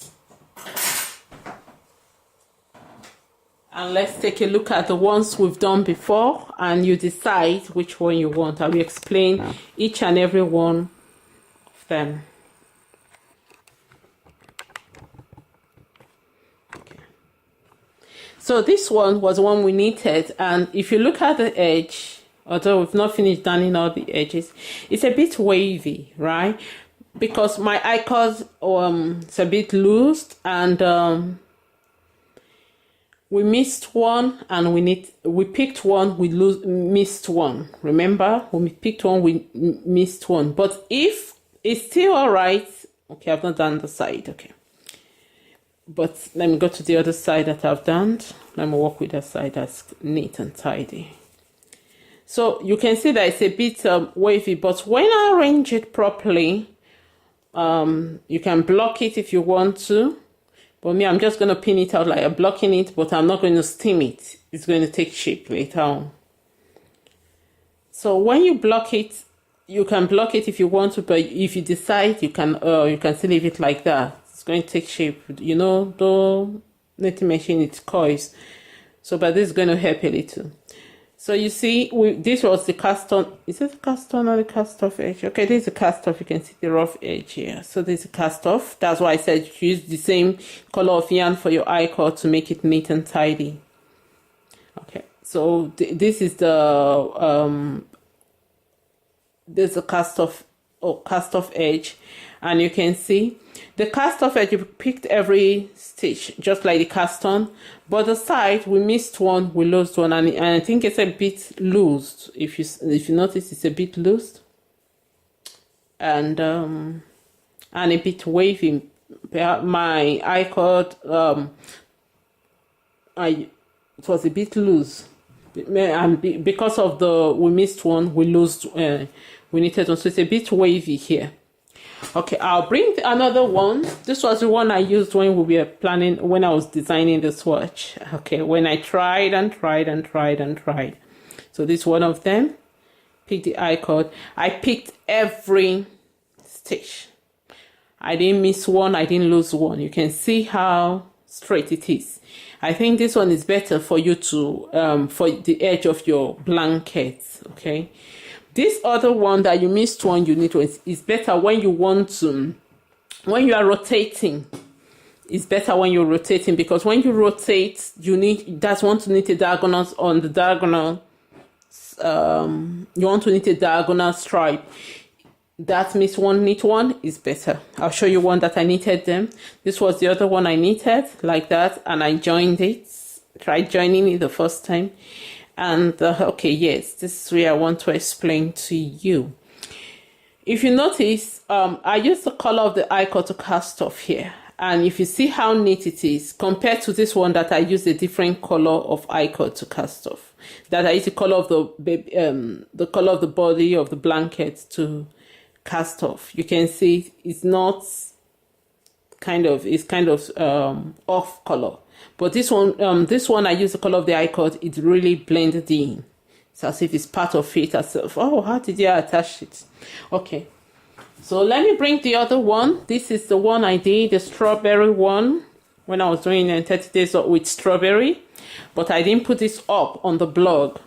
And let's take a look at the ones we've done before, and you decide which one you want. I will explain each and every one of them. Okay. So this one was one we knitted, and if you look at the edge, although we've not finished darning all the edges, it's a bit wavy, right? Because my I-cord it's a bit loose, and we missed one, and we picked one, we missed one. Remember, when we picked one, we missed one. But if it's still all right, okay, I've not done the side, okay. But let me go to the other side that I've done. Let me work with that side that's neat and tidy. So you can see that it's a bit wavy, but when I arrange it properly, you can block it if you want to. But me, I'm just going to pin it out like I'm blocking it, but I'm not going to steam it. It's going to take shape later on. So when you block it, you can block it if you want to, but if you decide, you can still leave it like that. It's going to take shape. You know, the knitting machine, it coils. So, but this is going to help a little. So you see, this was the cast on. Is it the cast on or the cast off edge? Okay, this is the cast off. You can see the rough edge here. So this is the cast off. That's why I said use the same color of yarn for your I-cord to make it neat and tidy. Okay, so this is the there's a cast off edge, and you can see the cast off edge. You picked every stitch just like the cast on, but the side we missed one, we lost one, and I think it's a bit loose. If you notice, it's a bit loose and a bit wavy. My I-cord it was a bit loose, and because of we missed one, we lost we needed one, so it's a bit wavy here. Okay, I'll bring another one. This was the one I used when we were planning, when I was designing the swatch. Okay, when I tried and tried and tried and tried. So this is one of them. Pick the I-cord. I picked every stitch. I didn't miss one, I didn't lose one. You can see how straight it is. I think this one is better for you to, for the edge of your blanket, okay? This other one that you missed one, you need to, is better when you want to, when you are rotating. It's better when you're rotating, because when you rotate, you want to knit a diagonal on the diagonal. You want to knit a diagonal stripe. That means knit one is better. I'll show you one that I knitted them. This was the other one I knitted like that, and I joined it. Tried joining it the first time. And okay, yes, this is where I want to explain to you. If you notice, I used the color of the I-cord to cast off here. And if you see how neat it is, compared to this one that I used a different color of I-cord to cast off. That I used the color of the color of the body of the blanket to cast off. You can see it's not it's kind of off color, but this one I use the color of the I-cord. It really blended in. It's as if it's part of it itself. Oh, how did you attach it? Okay, so let me bring the other one. This is the one I did, the strawberry one, when I was doing 30 days with strawberry, but I didn't put this up on the blog.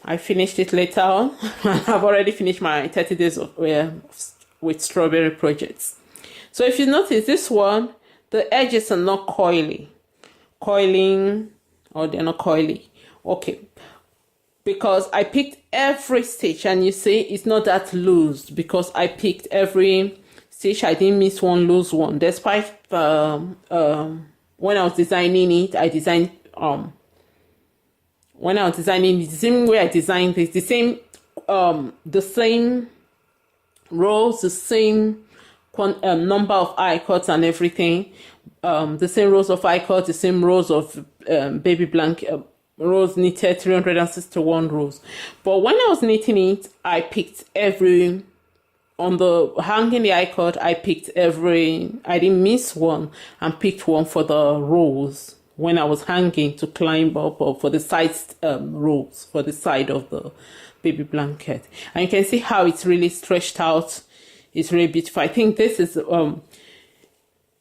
I finished it later on. I've already finished my 30 days with strawberry projects. So if you notice this one, the edges are not coiling, or they're not coily. Okay, because I picked every stitch, and you see it's not that loose because I picked every stitch. I didn't miss one loose one. Despite when I was designing it, I designed when I was designing the same way I designed this, the same rows, the same number of I-cords and everything, the same rows of I-cords, the same rows of baby blanket rows knitted, 361 rows. But when I was knitting it, I picked every, on the hanging the I-cord, I picked every, I didn't miss one, and picked one for the rows when I was hanging to climb up, or for the side rows, for the side of the baby blanket. And you can see how it's really stretched out. It's really beautiful. I think this is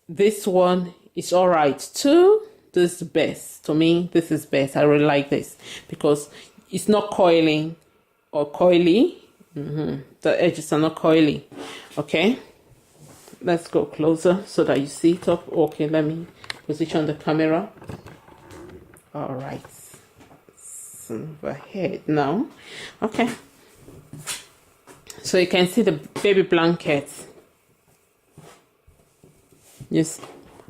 this one is all right too. This is the best to me. This is best. I really like this because it's not coiling or coily. The edges are not coily. Okay, let's go closer so that you see it up. Okay, let me position the camera. All right, it's overhead now. Okay, so you can see the baby blanket. Yes,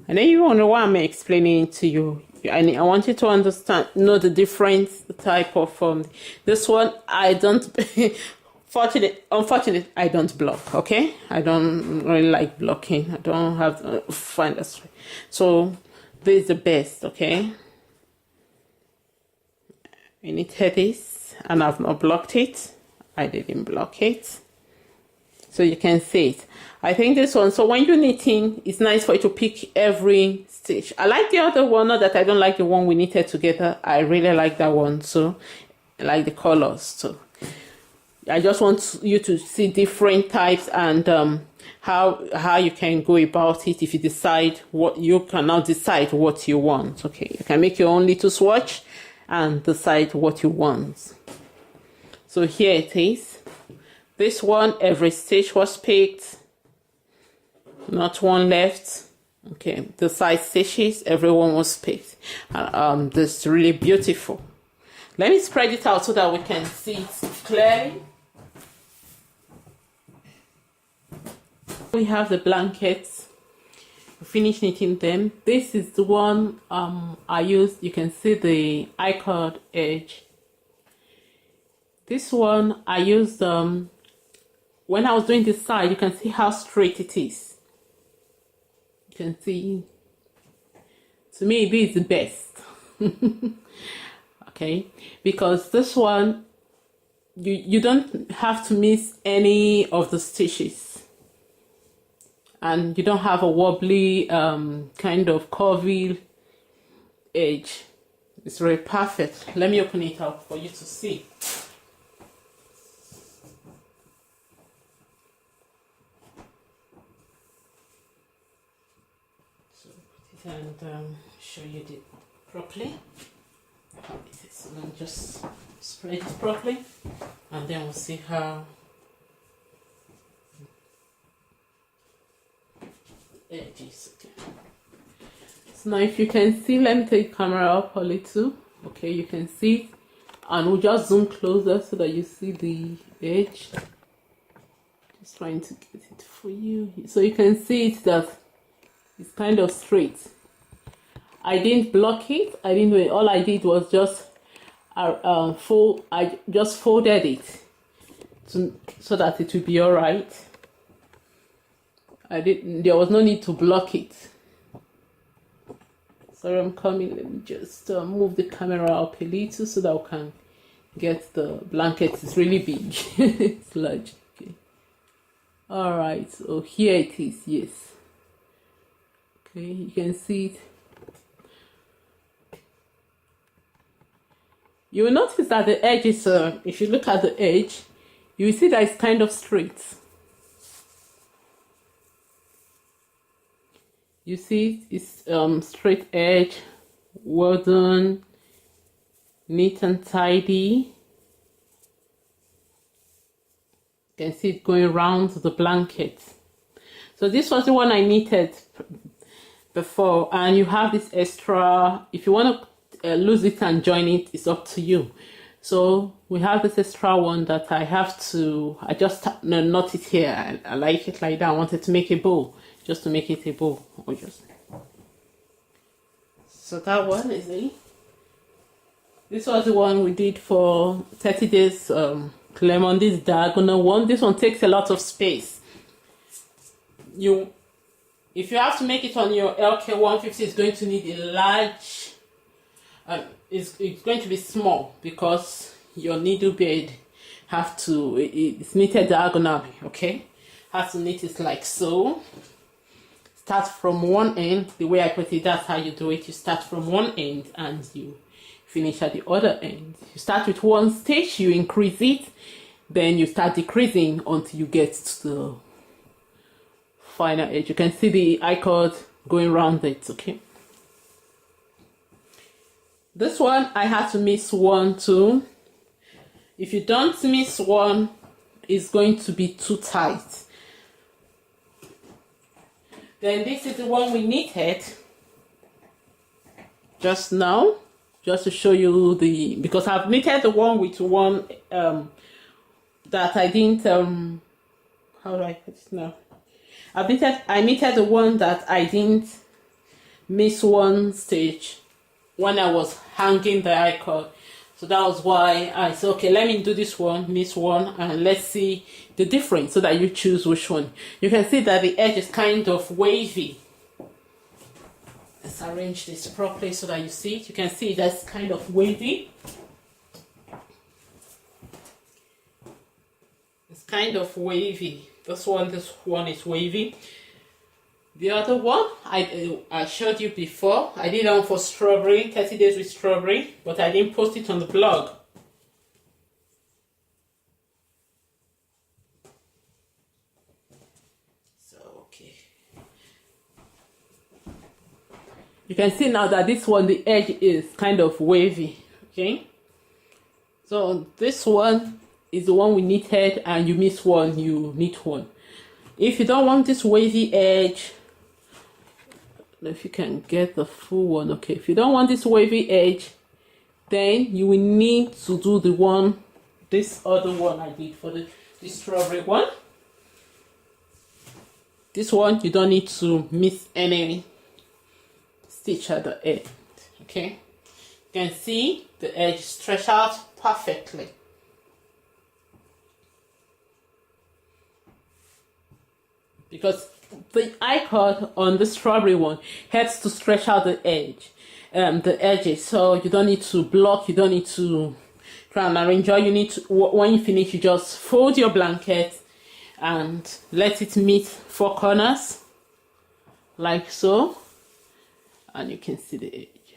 and then you wonder why I'm explaining it to you. I want you to understand, know the different type of this one. I don't unfortunately I don't block. Okay, I don't really like blocking. I don't have find that straight. So this is the best. Okay, we knitted this and I've not blocked it. I didn't block it, so you can see it. I think this one, so when you're knitting, it's nice for you to pick every stitch. I like the other one, not that I don't like the one we knitted together. I really like that one, so I like the colors too. I just want you to see different types and how you can go about it. If you decide what, you can now decide what you want. Okay, you can make your own little swatch and decide what you want. So here it is. This one, every stitch was picked, not one left. Okay, the side stitches, everyone was picked. This is really beautiful. Let me spread it out so that we can see it clearly. We have the blankets. We finished knitting them. This is the one I used. You can see the I-cord edge. This one I used when I was doing this side. You can see how straight it is. You can see, to me this is the best. Okay, because this one you don't have to miss any of the stitches, and you don't have a wobbly kind of curvy edge. It's really perfect. Let me open it up for you to see. And show you it properly. So let me just spread it properly, and then we'll see how edges. Okay. So now, if you can see, let me take the camera up a little. Okay, you can see, and we'll just zoom closer so that you see the edge. Just trying to get it for you, so you can see it that it's kind of straight. I didn't block it. I didn't do it. All I did was just I just folded it so that it would be all right. There was no need to block it. Sorry, I'm coming. Let me just move the camera up a little so that we can get the blanket. It's really big. It's large. All right, so here it is. Yes, okay, you can see it. You will notice that the edge is if you look at the edge, you will see that it's kind of straight. You see it's straight edge, well done, neat and tidy. You can see it going around the blanket. So this was the one I knitted before, and you have this extra. If you want to lose it and join it, it's up to you. So we have this extra one that I just knot it here. I like it like that. I wanted to make a bow, just to make it a bow. So that one is it. This was the one we did for 30 days lemon. This diagonal one. This one takes a lot of space. If you have to make it on your LK150, it's going to need a large. It's going to be small because your needle bed it's knitted diagonally. Okay, have to knit it like so. Start from one end. The way I put it, that's how you do it. You start from one end and you finish at the other end. You start with one stitch, you increase it, then you start decreasing until you get to the final edge. You can see the I-cord going around it. Okay, this one I had to miss one too. If you don't miss one, it's going to be too tight. Then this is the one we knitted just now, just to show you because I've knitted the one with one that I didn't how do I put it now? I knitted the one that I didn't miss one stitch when I was hanging the I-cord. So that was why I said, okay, let me do this one, miss one, and let's see the difference so that you choose which one. You can see that the edge is kind of wavy. Let's arrange this properly so that you see it. You can see that's kind of wavy. It's kind of wavy. This one is wavy. The other one I showed you before. I did one for strawberry, 30 days with strawberry, but I didn't post it on the blog. So okay. You can see now that this one, the edge is kind of wavy. Okay. So this one is the one we knitted, and you miss one, you knit one. If you don't want this wavy edge, if you can get the full one. Okay, if you don't want this wavy edge, then you will need to do this other one I did for the strawberry one. This one you don't need to miss any stitch at the end. Okay, you can see the edge stretch out perfectly. Because the I-cord on the strawberry one helps to stretch out the edges, so you don't need to block, you don't need to try and arrange. All you need to, when you finish, you just fold your blanket and let it meet 4 corners like so, and you can see the edge.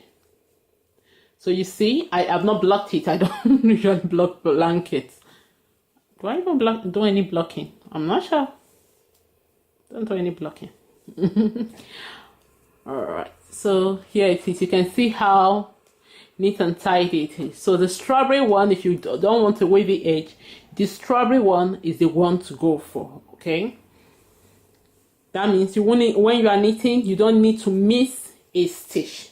So you see, I have not blocked it. I don't usually block blankets. Do I even do any blocking? I'm not sure. Don't do any blocking. Alright, so here it is. You can see how neat and tidy it is. So the strawberry one, if you don't want a wavy edge, the strawberry one is the one to go for. Okay, that means when you are knitting, you don't need to miss a stitch.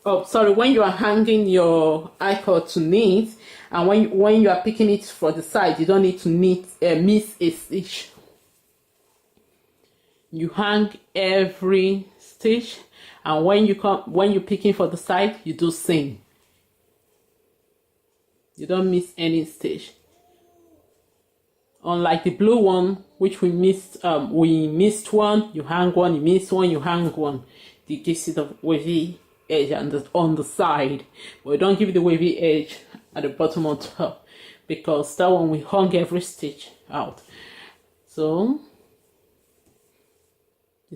Oh, sorry, when you are hanging your I-cord to knit, and when you are picking it for the side, you don't need to miss a stitch. You hang every stitch, and when you're picking for the side, you do same. You don't miss any stitch. Unlike the blue one, which we missed one, you hang one, you miss one, you hang one. It gives you the wavy edge on the side, but we don't give you the wavy edge at the bottom or top, because that one we hung every stitch out. So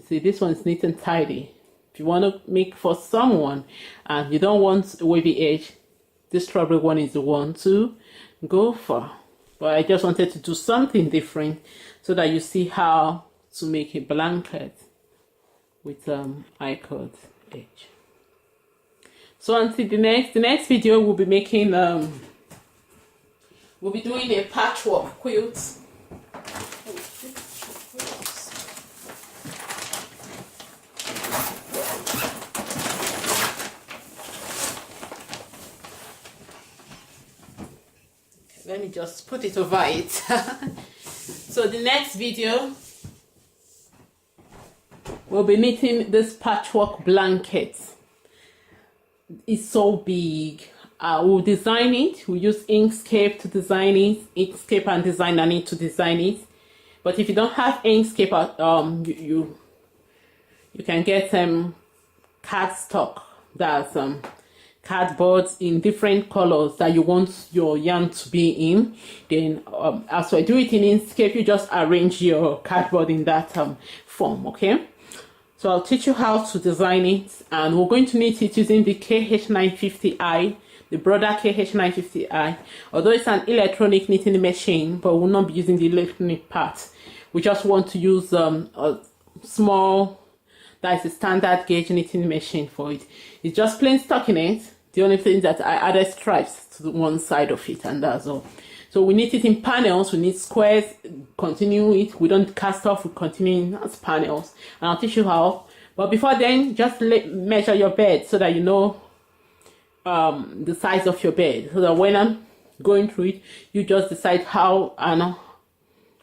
see, this one's neat and tidy. If you want to make for someone and you don't want a wavy edge, this strawberry one is the one to go for. But I just wanted to do something different so that you see how to make a blanket with I-cut edge. So until the next video, we'll be making we'll be doing a patchwork quilt. Let me just put it over it. So the next video, we'll be knitting this patchwork blanket. It's so big. We'll design it. We'll use Inkscape to design it. Inkscape and Designaknit to design it. But if you don't have Inkscape, you can get cardstock. That's cardboard in different colors that you want your yarn to be in. Then as I do it in Inkscape, you just arrange your cardboard in that form. Okay, so I'll teach you how to design it, and we're going to knit it using the KH950i, the broader KH950i. Although it's an electronic knitting machine, but we'll not be using the electronic part. We just want to use a small, that's a standard gauge knitting machine for it. It's just plain stockinette. The only thing that I added stripes to the one side of it, and that's all. So we knit it in panels. We knit squares, continue it. We don't cast off, we continue as panels. And I'll teach you how. But before then, just measure your bed so that you know the size of your bed. So that when I'm going through it, you just decide how, and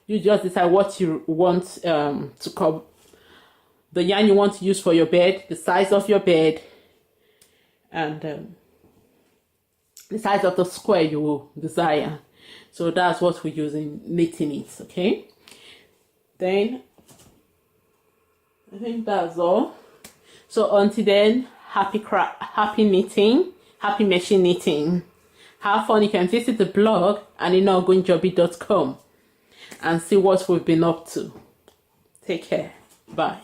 you just decide what you want to cover. The yarn you want to use for your bed, the size of your bed, and the size of the square you will desire. So that's what we're using knitting it. Okay, then I think that's all. So until then, happy knitting, happy machine knitting. Have fun. You can visit the blog aninaogunjobi.com and see what we've been up to. Take care. Bye.